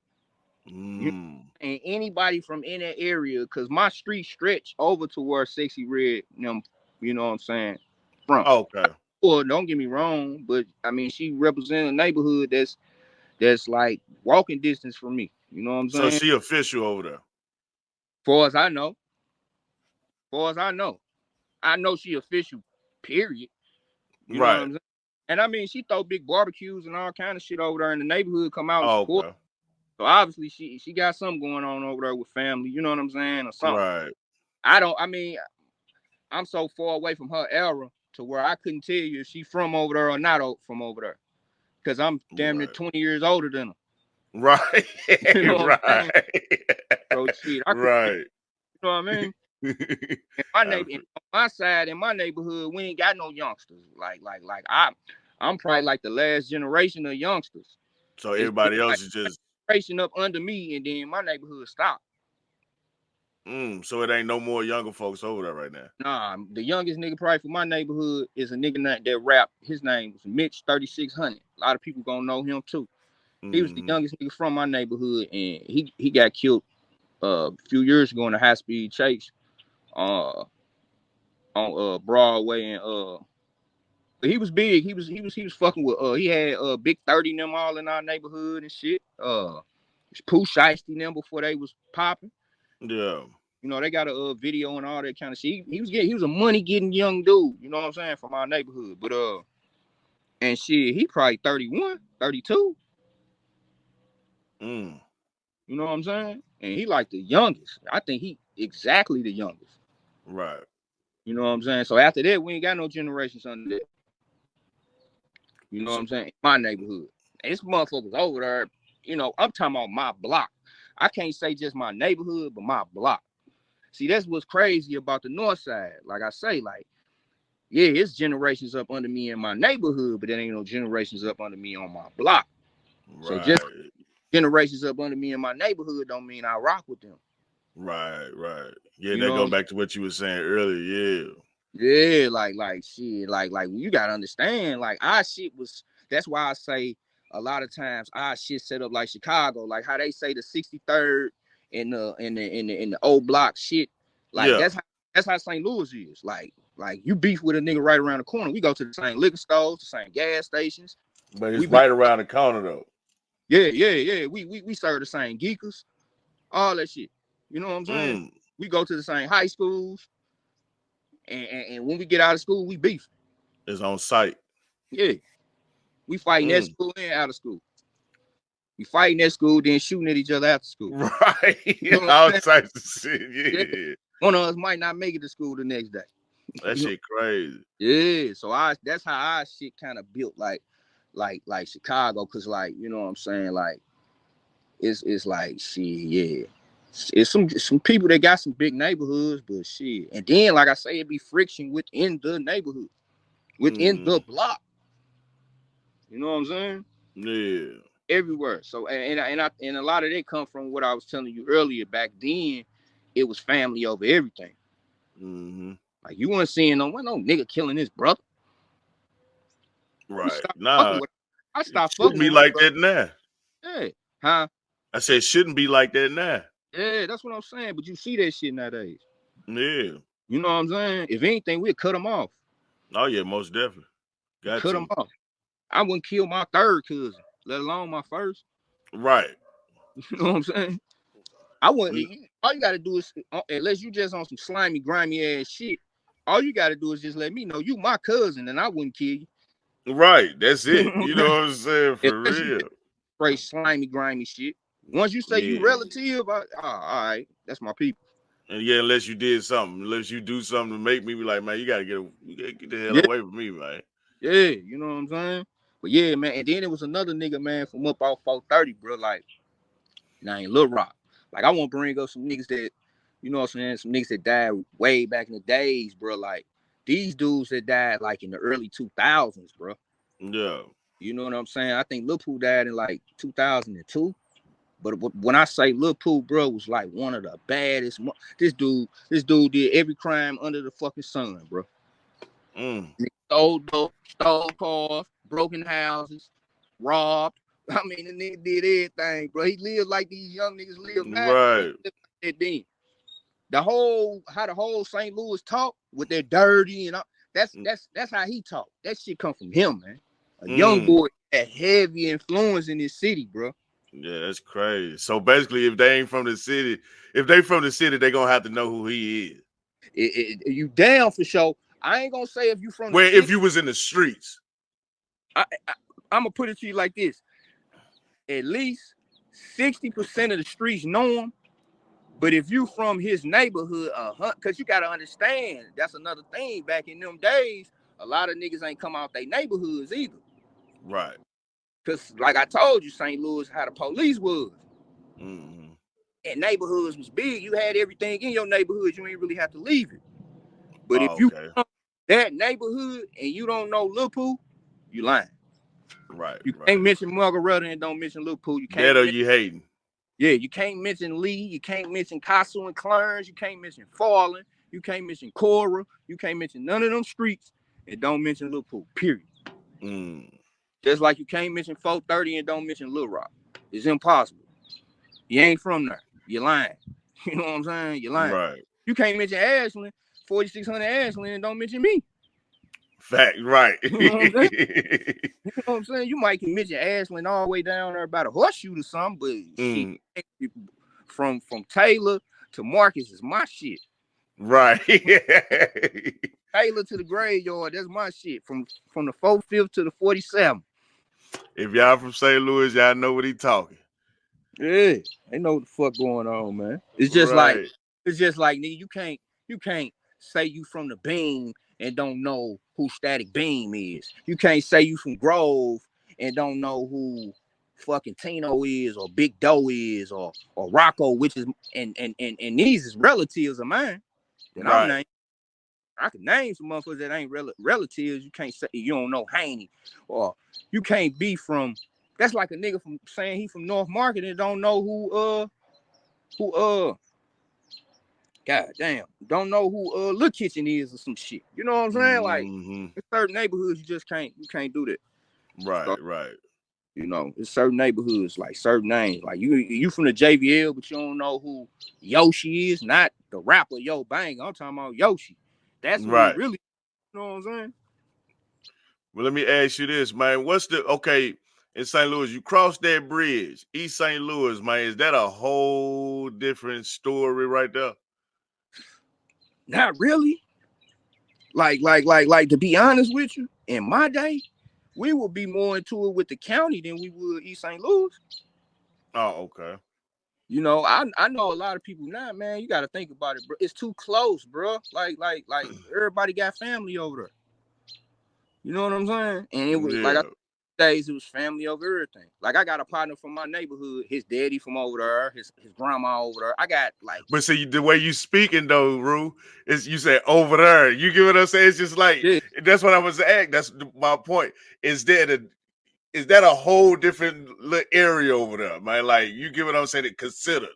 Mm. And anybody from in that area, because my street stretch over to where Sexy Red, you know what I'm saying, from. Okay. Well, don't get me wrong, but I mean she represents a neighborhood that's like walking distance from me. You know what I'm So saying? she official over there. Far as I know. Far as I know she official, period. You know what Right. I'm saying? And I mean, she throw big barbecues and all kind of shit over there in the neighborhood, come out and support. Okay. So obviously she got something going on over there with family, you know what I'm saying, or something. Right. I mean, I'm so far away from her era to where I couldn't tell you if she from over there or not from over there. Because I'm damn near Right. 20 years older than her. Right. You know what I'm saying? Right. So shit, I could, Right. you know what I mean? In my side, in my neighborhood, we ain't got no youngsters. Like I'm probably like the last generation of youngsters. So It's everybody like else is just generation up under me, and then my neighborhood stopped. so it ain't no more younger folks over there right now. Nah, the youngest nigga probably for my neighborhood is a nigga that rap. His name was Mitch 3600. A lot of people gonna know him too. He was the youngest nigga from my neighborhood, and he got killed a few years ago in a high speed chase on Broadway, and he was big. He was fucking with he had Big 30 and them all in our neighborhood and shit. Pooh Shiesty them before they was popping. Yeah. You know, they got a video and all that kind of shit. He was a money getting young dude, you know what I'm saying, from our neighborhood. But and shit, he probably 31, 32. Mm. You know what I'm saying? And he like the youngest. I think he exactly the youngest. Right. You know what I'm saying? So after that, we ain't got no generations under that. You know what I'm saying? My neighborhood. And this motherfucker's over there. You know, I'm talking about my block. I can't say just my neighborhood, but my block. See, that's what's crazy about the north side. Like I say, like, yeah, it's generations up under me in my neighborhood, but there ain't no generations up under me on my block. So just Right. generations up under me in my neighborhood don't mean I rock with them. Right. Right. Yeah, You that know go what back to what you were saying earlier. Yeah. Yeah, like shit, like you gotta understand, like our shit was. That's why I say a lot of times our shit set up like Chicago, like how they say the 63rd in the old block shit. Like Yeah. that's how St. Louis is. Like you beef with a nigga right around the corner. We go to the same liquor stores, the same gas stations. But it's We be right around the corner though. yeah. We serve the same geekers, all that shit. You know what I'm saying? Mm. We go to the same high schools, and when we get out of school, we beef. It's on site. Yeah. We fighting at Mm. school and out of school. We fighting at school, then shooting at each other after school. Right. You know what All I'm types of shit. saying? Yeah. Yeah. One of us might not make it to school the next day. That You know? shit crazy. Yeah. So that's how our shit kind of built like Chicago, cause like, you know what I'm saying? Like it's like shit, yeah. It's some people that got some big neighborhoods, but shit. And then like I say, it be friction within the neighborhood, within the block. You know what I'm saying? Yeah. Everywhere. So and a lot of that come from what I was telling you earlier. Back then, it was family over everything. Mm-hmm. Like you weren't seeing no nigga killing his brother. Right. Nah, I it stopped shouldn't fucking be with my like brother. that now. Yeah. Huh? I said it shouldn't be like that now. Yeah, that's what I'm saying. But you see that shit nowadays. Yeah. You know what I'm saying? If anything, we'd cut them off. Oh yeah, most definitely. Got Cut them to. off. I wouldn't kill my third cousin, let alone my first. Right. You know what I'm saying? I wouldn't. All you gotta do is, unless you just on some slimy, grimy ass shit, all you gotta do is just let me know you my cousin, and I wouldn't kill you. Right. That's You it. know You what I'm know saying? what I'm saying? For Unless you real. just straight slimy, grimy shit. Once you say you Yeah. relative, all right, that's my people. And yeah, unless you did something, unless you do something to make me be like, man, you gotta get the hell Yeah, away from me, man. yeah, you know what I'm saying? But yeah, man. And then there was another nigga, man, from up off 430, bro. Like, named Lil Rock. Like, I want to bring up some niggas that, you know what I'm saying? Some niggas that died way back in the days, bro. Like, these dudes that died, like, in the early 2000s, bro. Yeah. You know what I'm saying? I think Lil Pooh died in, like, 2002. But when I say Lil Pooh, bro, was, like, one of the baddest. This dude did every crime under the fucking sun, bro. Mm. Stole dope, stole cars, broken houses, robbed. I mean, the nigga did everything, bro. He lived like these young niggas live now. He Right. lived like that then. How the whole St. Louis talk with their dirty and all, that's how he talk. That shit come from him, man. A young Mm. boy that heavy influence in this city, bro. Yeah, that's crazy. So basically, if they ain't from the city, if they from the city, they gonna have to know who he is. You down for sure. I ain't gonna say if you from the Well, if city. you was in the streets. I'm gonna put it to you like this: at least 60% of the streets know him. But if you from his neighborhood, because you gotta understand, that's another thing. Back in them days, a lot of niggas ain't come out their neighborhoods either. Right. Cause like I told you, St. Louis, how the police was. Mm-hmm. And neighborhoods was big. You had everything in your neighborhood. You ain't really have to leave it. But if Oh, you okay. from that neighborhood and you don't know Lil Pooh, you lying. Right. You Right. can't mention Margaretta and don't mention Lil Pooh. You That can't or mention, you hating. yeah, you can't mention Lee. You can't mention Kasu and Clarence. You can't mention Farland. You can't mention Cora. You can't mention none of them streets and don't mention Lil Pooh, period. Mm. Just like you can't mention 430 and don't mention Lil Rock. It's impossible. You ain't from there. You're lying. You know what I'm saying? You're lying. Right. You can't mention Ashland, 4600 Ashland, and don't mention me. Fact. Right. You know what I'm saying? You know what I'm saying? You might can mention Ashland all the way down there by the horseshoe or something, but shit, from Taylor to Marcus is my shit. Right. Taylor to the graveyard, that's my shit. From the 45th to the 47th. If y'all from St. Louis, y'all know what he talking. Yeah, they know what the fuck going on, man. It's just like Right. nigga, you can't say you from the Beam and don't know who Static Beam is. You can't say you from Grove and don't know who fucking Tino is or Big Doe is or Rocco, which is and these is relatives of mine that I'm Right. named. I can name some motherfuckers that ain't relatives. You can't say you don't know Haney, or you can't be from. That's like a nigga from saying he from North Market and don't know who God damn, don't know who Lil Kitchen is or some shit. You know what I'm saying? Like Mm-hmm. in certain neighborhoods, you can't do that. Right. So, Right. you know, it's certain neighborhoods, like certain names. Like you from the JVL, but you don't know who Yoshi is, not the rapper Yo Bang. I'm talking about Yoshi. That's who it Right. really. You know what I'm saying? Well, let me ask you this, man. What's the okay in St. Louis? You cross that bridge, East St. Louis, man. Is that a whole different story right there? Not really. Like to be honest with you, in my day, we would be more into it with the county than we would East St. Louis. Oh, okay. You know, I know a lot of people now, man. You got to think about it, bro. It's too close, bro. Like everybody got family over there. You know what I'm saying? And it was like Yeah. days it was family over everything. Like I got a partner from my neighborhood, his daddy from over there, his grandma over there. I got like But see, the way you speaking though, Rue, is you say over there. You get what I'm saying? It's just like yeah, that's what I was asking. That's my point. Is that a whole different little area over there, man? Like you get what I'm saying? Consider,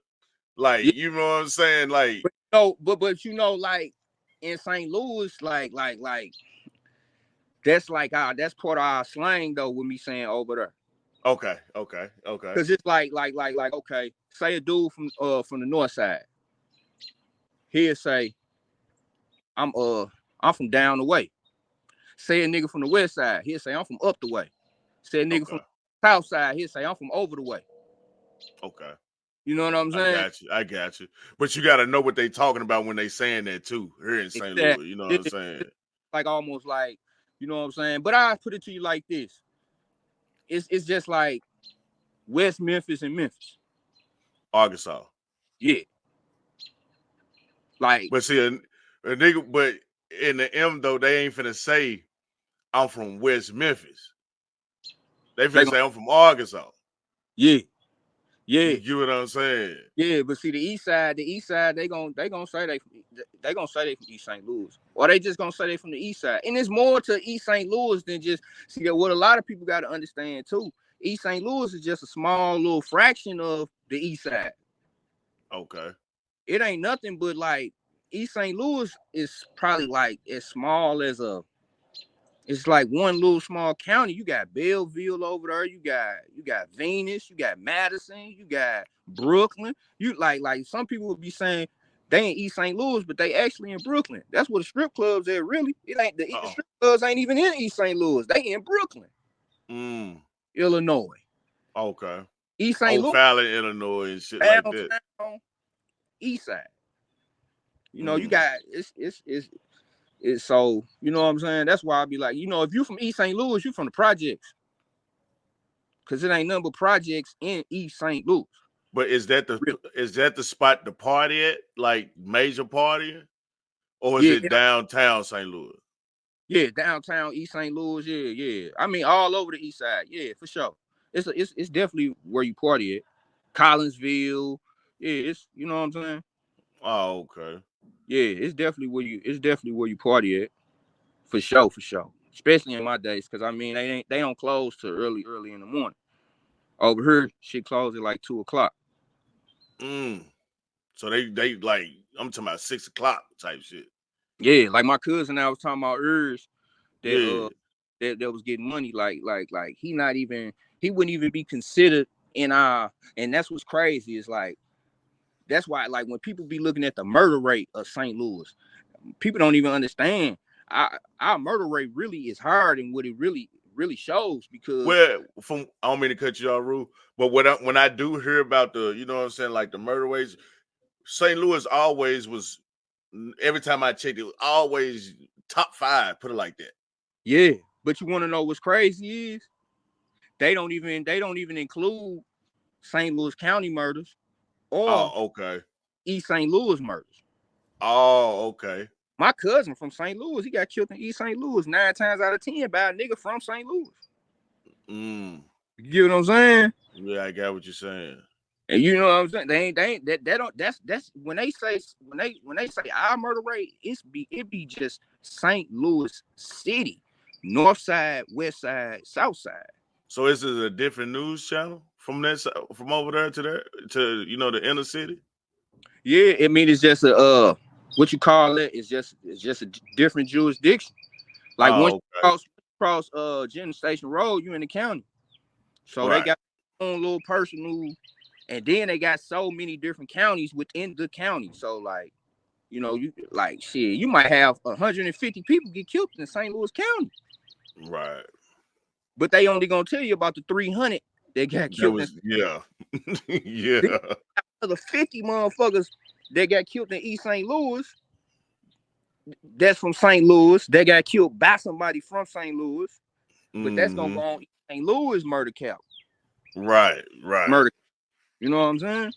like yeah. you know what I'm saying? Like But no, but you know, like in St. Louis, like that's like that's part of our slang though with me saying over there. okay. Cause it's like okay, say a dude from the north side. He'll say, I'm from down the way. Say a nigga from the west side, he'll say I'm from up the way. Say a nigga from Okay. the south side, he'll say I'm from over the way. Okay. You know what I'm I saying? got you. I got you. But you got to know what they talking about when they saying that too. Here in St. Exactly. Louis, you know what I'm It's saying? like almost like, you know what I'm saying? But I put it to you like this. It's just like West Memphis and Memphis. Arkansas. Yeah. Like, But see, a nigga, but in the M though, they ain't finna say I'm from West Memphis. They they finna gonna, say I'm from Arkansas. yeah, yeah. You get what I'm saying? Yeah, but see the east side, they gonna say they gonna say they from East St. Louis, or they just gonna say they from the east side. And it's more to East St. Louis than just see what a lot of people got to understand too. East St. Louis is just a small little fraction of the east side. Okay. It ain't nothing but like East St. Louis is probably like as small as it's like one little small county. You got Belleville over there. You got Venus. You got Madison. You got Brooklyn. You like some people would be saying they in East St. Louis, but they actually in Brooklyn. That's where the strip clubs at. Really, it ain't the Uh-oh. strip clubs ain't even in East St. Louis. They in Brooklyn, Illinois. Okay. East St. Louis, O'Fallon, Illinois, and shit like that. downtown, East Side. You know, you Mm. got it's so you know what I'm saying. That's why I be like, you know, if you from East St. Louis, you from the projects. Cause it ain't nothing but projects in East St. Louis. But is that Really. the spot to party at? Like major party? Or is Yeah, it downtown St. Louis? yeah, downtown East St. Louis. Yeah. I mean, all over the east side. Yeah, for sure. It's definitely where you party at. Collinsville. Yeah, it's you know what I'm saying. Oh, okay. Yeah, it's definitely where you party at. For sure. Especially in my days, cause I mean they don't close till early in the morning. Over here, shit closes at like 2:00. So they like I'm talking about 6 o'clock type shit. Yeah, like my cousin I was talking about earlier that Yeah. that was getting money. Like he wouldn't even be considered in our. And that's what's crazy is like that's why like when people be looking at the murder rate of St. Louis, people don't even understand our murder rate really is higher than what it really shows because Well, I don't mean to cut you off, Rue, but when I do hear about the, you know what I'm saying, like the murder rates, St. Louis always was. Every time I checked, it was always top 5. Put it like that. yeah. But you want to know what's crazy is they don't even include St. Louis County murders or Oh, okay. East St. Louis murders. Oh, okay. My cousin from St. Louis, he got killed in East St. Louis 9 times out of 10 by a nigga from St. Louis. Mm. You get what I'm saying? Yeah, I got what you're saying. And you know what I'm saying? They ain't that don't that's when they say our murder rate, it be just St. Louis City, north side, west side, south side. So is it a different news channel from from over there to there to the inner city? Yeah, I mean it's just a what you call it? It's just a different jurisdiction. Like once Oh, okay. you cross General Station Road, you in the county. So they Right. got their own little personal, and then they got so many different counties within the county. So like, you know, you like shit, you might have 150 people get killed in St. Louis County, Right. but they only gonna tell you about the 300 that got That killed in. was yeah. Yeah. The 50 motherfuckers that got killed in East St. Louis. That's from St. Louis. They got killed by somebody from St. Louis, but that's gonna go on St. Louis murder count. Right. Murder. You know what I'm saying?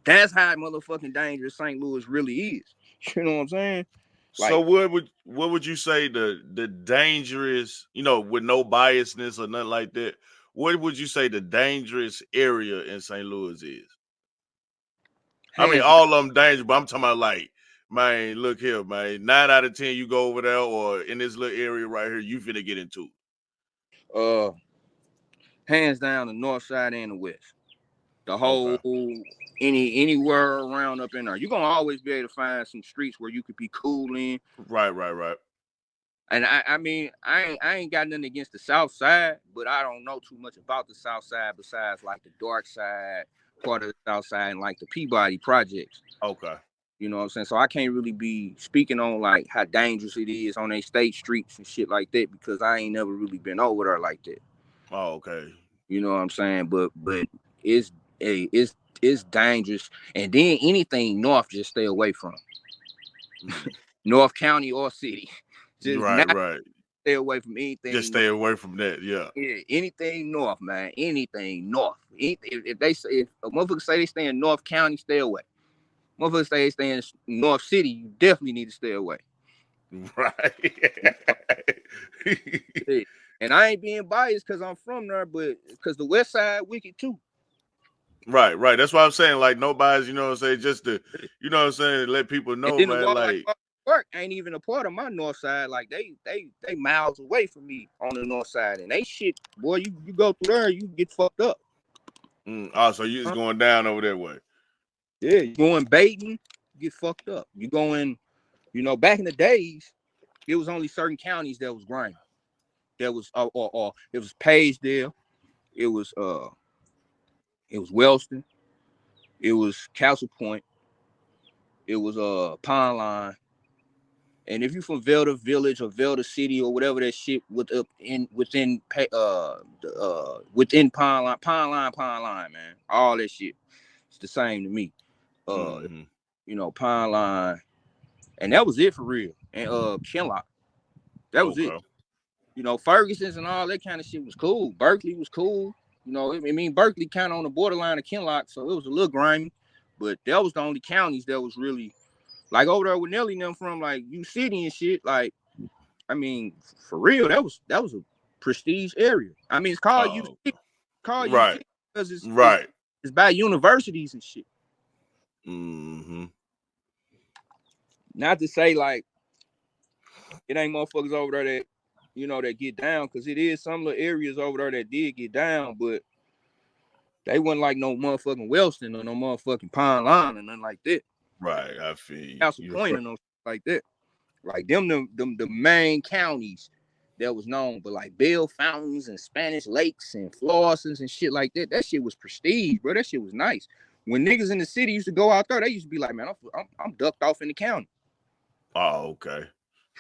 That's how motherfucking dangerous St. Louis really is. You know what I'm saying? So Like, what would you say the dangerous, with no biasness or nothing like that? What would you say the dangerous area in St. Louis is? I mean, hands all of them dangerous, but I'm talking about like, man, look here, man. 9 out of 10, you go over there, or in this little area right here, you finna get into it. uh hands down the north side and the west. The Okay. whole anywhere around up in there. You're gonna always be able to find some streets where you could be cool in. Right, right, right. And I mean, I ain't got nothing against the south side, but I don't know too much about the south side besides like the dark side part of the south side and like the Peabody projects. Okay. You know what I'm saying? So I can't really be speaking on like how dangerous it is on their state streets and shit like that because I ain't never really been over there like that. Oh, okay. You know what I'm saying? But it's it's dangerous. And then anything north, just stay away from. Mm. North County or city. Just Right, not right. stay away from Just anything north. stay away from that. Yeah. Yeah, anything north, man. Anything north. If they say if a motherfucker say they stay in North County, stay away. Motherfucker say they stay in North City, you definitely need to stay away. Right. Yeah. And I ain't being biased because I'm from there, but because the West Side wicked too. Right, right. That's why I'm saying, like, nobody's, what I'm saying, just to, what I'm saying, let people And know, then the man, Walmart like, work ain't even a part of my north side. Like they miles away from me on the north side, and they shit, boy. You go through there, you get fucked up. so you just going down over that way. Yeah, you going baiting, you get fucked up. You going, back in the days, it was only certain counties that was grimy. There was or it was Paysdale, it was Wellston, it was Castle Point, it was Pine Line. And if you from Velda Village or Velda City or whatever that shit within Pine Line, man, all that shit, it's the same to me. Mm-hmm. Pine Line, and that was it for real. And Kinlock, that was it. Okay. Ferguson's and all that kind of shit was cool. Berkeley was cool. Berkeley kind of on the borderline of Kinlock, so it was a little grimy. But that was the only counties that was really like over there with Nelly and them from like U City and shit. Like, I mean, for real, that was a prestige area. I mean, it's called U Oh, City, right, because right. it's by universities and shit. Mm-hmm. Not to say like it ain't motherfuckers over there that that get down, because it is some little areas over there that did get down, but they wasn't like no motherfucking Wellston or no motherfucking Pine Line or nothing like that. Right, I feel you. Castle You're Point right. and no shit like that. Like them the main counties that was known, but like Bell Fountains and Spanish Lakes and Flossens and shit like that. That shit was prestige, bro. That shit was nice. When niggas in the city used to go out there, they used to be like, man, I'm ducked off in the county. Oh, okay.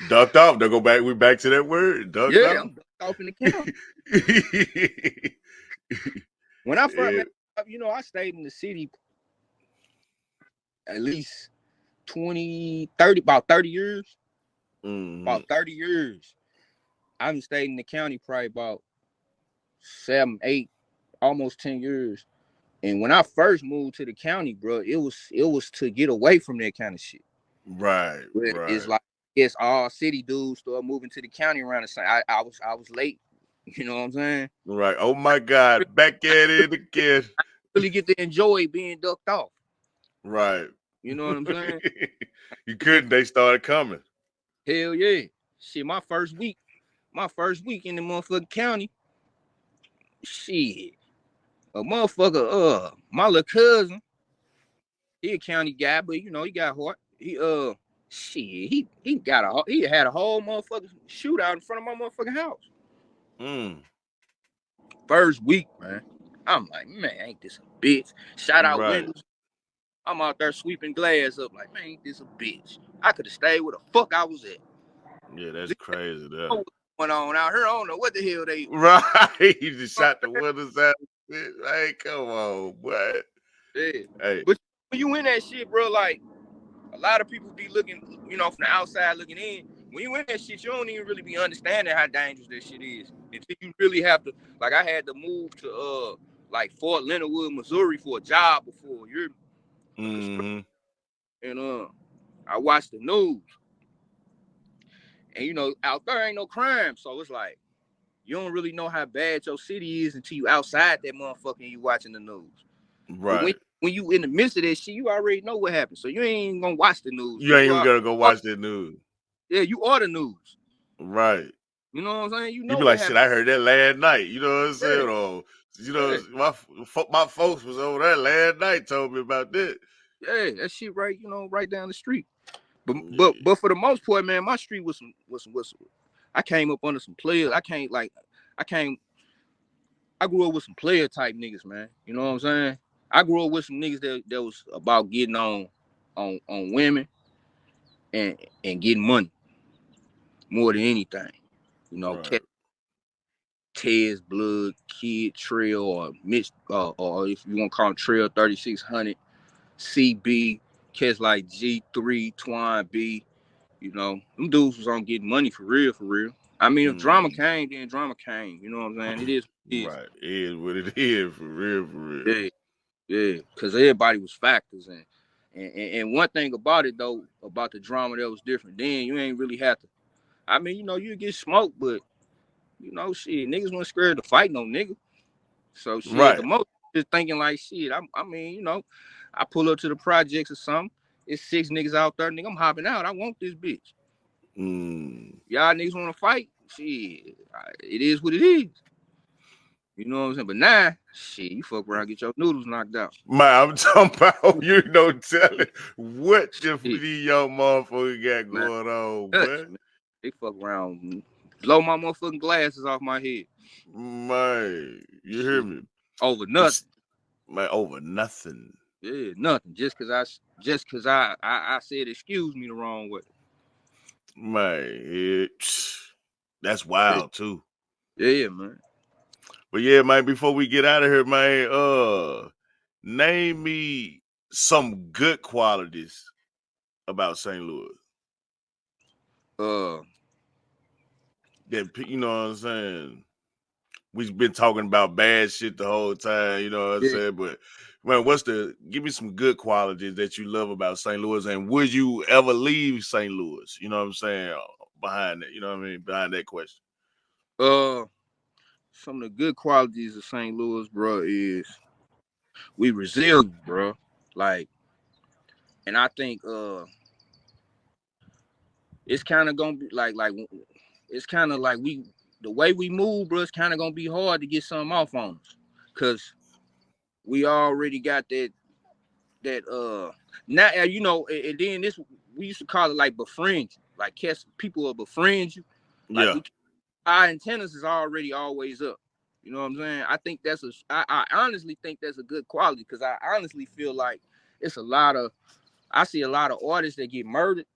Ducked off. They go back. We back to that word. Ducked Yeah, off. I'm ducked off in the county. When I first, Yeah. man, I stayed in the city at least about 30 years. Mm-hmm. About 30 years. I haven't stayed in the county probably about 7, 8, almost 10 years. And when I first moved to the county, bro, it was to get away from that kind of shit. Right, But it's right, like, yes, all city dudes started moving to the county around the same. I was late. You know what I'm saying? right. Oh my God, back at it again. Really get to enjoy being ducked off. Right. You know what I'm saying? You couldn't. They started coming. Hell yeah. Shit, my first week in the motherfucking county, shit. A motherfucker, my little cousin, he a county guy, but he got heart. He had a whole motherfucking shootout in front of my motherfucking house. Mm. First week, man. I'm like, man, ain't this a bitch? Shout out Right. windows. I'm out there sweeping glass up, like, man, ain't this a bitch? I could have stayed where the fuck I was at. Yeah, that's crazy. There. What's going on out here? I don't know what the hell they. Right. You just shot the windows out. Hey, come on, boy. Yeah. Hey. But when you in that shit, bro, like, a lot of people be looking, from the outside looking in. When you in that shit, you don't even really be understanding how dangerous that shit is until you really have to. Like, I had to move to like Fort Leonard Wood, Missouri for a job before. You're Mm-hmm. and I watched the news, and you know, out there ain't no crime, so it's like you don't really know how bad your city is until you outside that motherfucker and you watching the news. But Right. when you in the midst of that shit, you already know what happened, so you ain't even gonna watch the news. You ain't even gonna go watch that news. Yeah, you are the news. Right. You know what I'm saying? You You know be what like, shit, happened. I heard that last night. You know what I'm saying? Yeah, Or, you know, yeah, my folks was over there last night, told me about that. yeah. That shit right, you know, right down the street. But Yeah. but but for the most part, man, my street was some. I came up under some players. I grew up with some player type niggas, man. You know what I'm saying? I grew up with some niggas that was about getting on women and getting money more than anything. You know, Right. Tez Blood, Kid Trail, or Mitch, or if you want to call him Trail 3600, CB, cats like G3, Twine B. You know, them dudes was on getting money for real, for real. I mean, if drama Mm. came, then drama came. You know what I'm saying? It is what it is. Right. It is what it is, for real, for real. Yeah, yeah. Because everybody was factors. And one thing about it, though, about the drama that was different, then you ain't really have to. I mean, you know, you get smoked, but, you know, shit, niggas weren't scared to fight no nigga. So, shit, the Right. most just thinking like, shit, I mean, you know, I pull up to the projects or something. It's 6 niggas out there, nigga, I'm hopping out. I want this bitch. Mm. Y'all niggas want to fight? Shit, it is what it is. You know what I'm saying? But nah, shit, you fuck around, get your noodles knocked out. Man, I'm talking about, you know, telling what the Shit, these young motherfuckers got man, going on, nuts, boy. man. They fuck around, blow my motherfucking glasses off my head. Man, you hear Shit, me? over It's, nothing. man, over nothing. Yeah, nothing. Just cause I said excuse me the wrong way. Man, that's Yeah, wild too. yeah, man. But yeah, man, before we get out of here, man, name me some good qualities about St. Louis. Uh, That you know what I'm saying? We've been talking about bad shit the whole time, you know what I'm yeah. saying? But man, give me some good qualities that you love about St. Louis, and would you ever leave St. Louis? You know what I'm saying? Behind that, you know what I mean? Behind that question. Uh, some of the good qualities of St. Louis, bro, is we resilient, bro. Like, and I think it's kind of gonna be like it's kind of like the way we move, bro. It's kind of gonna be hard to get something off on us, cause we already got that now you know, and then this we used to call it like befriend you, like catch people will befriend you, like Yeah. our antennas is already always up. You know what I'm saying? I honestly think that's a good quality, because I honestly feel like it's a lot of I see a lot of artists that get murdered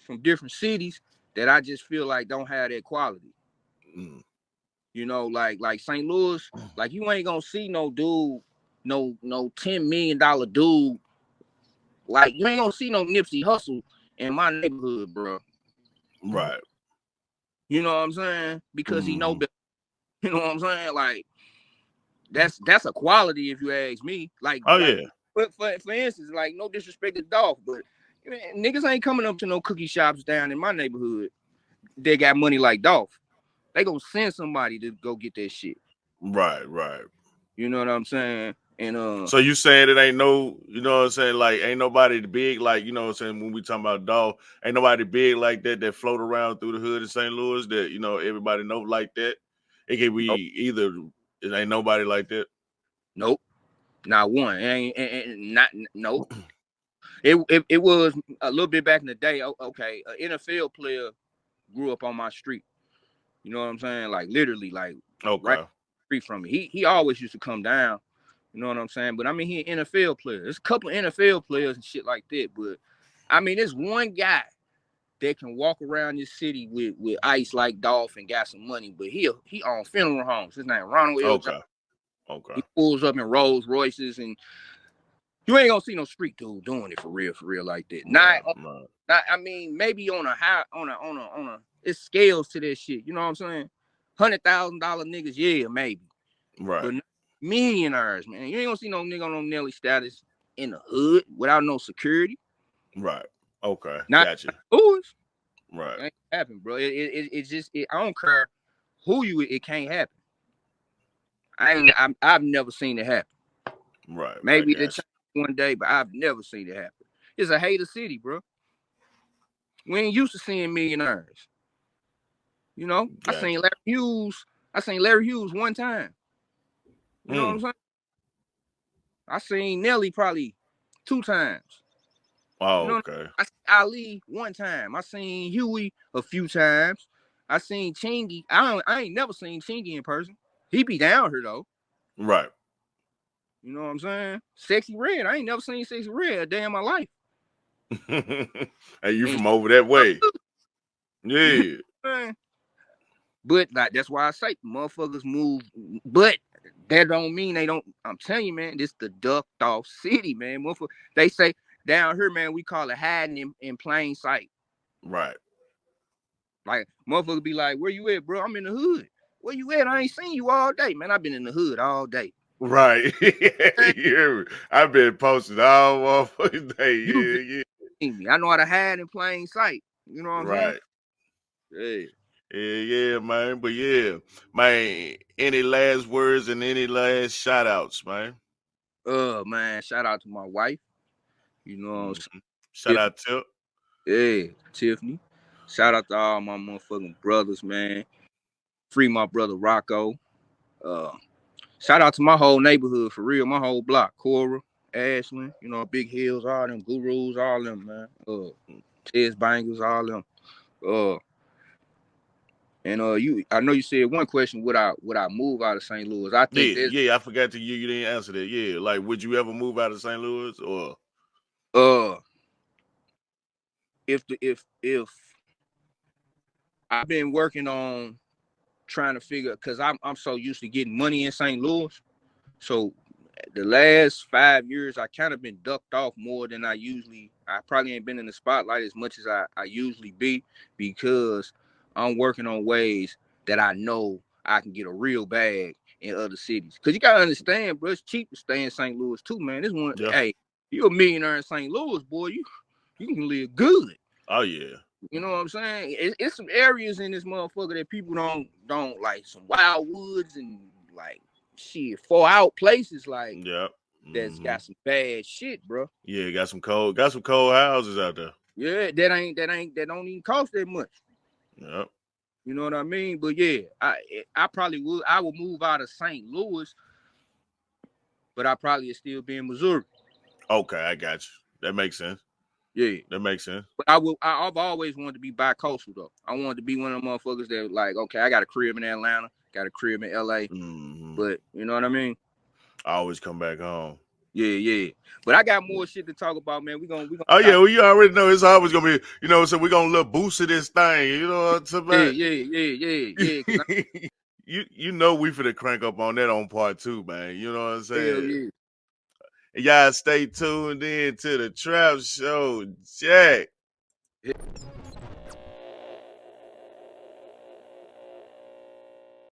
from different cities that I just feel like don't have that quality. Mm. You know, like St. Louis, like you ain't gonna see no dude, no $10 million dude. Like you ain't gonna see no Nipsey Hustle in my neighborhood, bro. Right. You know what I'm saying? Because he know Mm-hmm. better. You know what I'm saying? Like that's a quality if you ask me. Oh yeah. For instance, like no disrespect to Dolph, but man, niggas ain't coming up to no cookie shops down in my neighborhood. They got money like Dolph. They gonna send somebody to go get that shit. Right, right. You know what I'm saying? And So you saying it ain't no, you know what I'm saying, like ain't nobody big like, you know what I'm saying, when we talking about dog, ain't nobody big like that float around through the hood in St. Louis that, you know, everybody know like that. It can nope, be either, it ain't nobody like that. nope, not one. And not nope. It was a little bit back in the day. Okay, an NFL player grew up on my street. You know what I'm saying? Like literally, like right Okay. street from me. He always used to come down. You know what I'm saying? But I mean, he an NFL player. There's a couple of NFL players and shit like that. But I mean, there's one guy that can walk around this city with ice like Dolph and got some money. But he on funeral homes. His name Ronald L. Johnson. Okay. Okay. He pulls up in Rolls Royces, and you ain't gonna see no street dude doing it for real like that. Right, right. Not I mean, maybe on a high on a it scales to that shit. You know what I'm saying? $100,000 niggas, yeah, maybe. Right. But millionaires, man. You ain't gonna see no nigga on no Nelly status in the hood without no security. Right. Okay. Not Gotcha. Louis. Right. It ain't happen, bro. It's just I don't care who you. It can't happen. I've never seen it happen. Right. Maybe Right. it change one day, but I've never seen it happen. It's a hater city, bro. We ain't used to seeing millionaires. You know, I Gotcha. seen Larry Hughes. I seen Larry Hughes one time. You know what I'm saying? I seen Nelly probably 2 times. Oh, You know, okay. I seen Ali one time. I seen Huey a few times. I seen Chingy. I ain't never seen Chingy in person. He be down here though. Right. You know what I'm saying? Sexy Red. I ain't never seen Sexy Red a day in my life. Hey, you And from over that way? Yeah. but like that's why I say motherfuckers move. But that don't mean they don't. I'm telling you, man, this the ducked off city, man. Motherfucker, they say down here, man, we call it hiding in plain sight. Right. Like motherfuckers be like, "Where you at, bro? I'm in the hood. Where you at? I ain't seen you all day, man. I've been in the hood all day. Right. Yeah. I've been posting all motherfucking day. You Yeah. just Yeah. seen me. I know how to hide in plain sight. You know what I'm saying? Right. Yeah. Yeah, man. But yeah, man, any last words and any last shout outs, man? Man, shout out to my wife. You know what I'm Mhm. saying? Shout out Tip. Yeah, Tiffany. Shout out to all my motherfucking brothers, man. Free my brother Rocco. Uh, Shout out to my whole neighborhood for real, my whole block. Cora, Ashland, you know, Big Hills, all them gurus, all them, man. Tez Bangers, all them. Uh, I know you said one question, would I move out of St. Louis? I think Yeah, this yeah, I forgot to you didn't answer that. Yeah, like would you ever move out of St. Louis or uh if I've been working on trying to figure because I'm so used to getting money in St. Louis. So the last 5 years, I kind of been ducked off more than I probably ain't been in the spotlight as much as I usually be because I'm working on ways that I know I can get a real bag in other cities. Cause you gotta understand, bro, it's cheap to stay in St. Louis too, man. This one, yeah? hey, you a millionaire in St. Louis, boy, you can live good. Oh yeah. You know what I'm saying? It's some areas in this motherfucker that people don't like, some wild woods and like shit, far out places like Yeah. that's Mm-hmm. got some bad shit, bro. Yeah, got some cold houses out there. Yeah, that don't even cost that much. Yep. You know what I mean? But yeah, I probably would. I would move out of St. Louis, but I probably still be in Missouri. Okay, I got you. That makes sense. Yeah, That makes sense. but I've always wanted to be bi-coastal though. I wanted to be one of them motherfuckers that like, okay, I got a crib in Atlanta, got a crib in LA, Mm-hmm. but you know what I mean? I always come back home. Yeah. But I got more shit to talk about, man. We gonna Oh yeah, stop. well you already know it's always gonna be, so we're gonna little boost of this thing, you know what I'm Yeah, about? Cause you know we finna crank up on that on part 2, man. You know what I'm hell saying? yeah. And y'all stay tuned in to the Trap Show, Jack.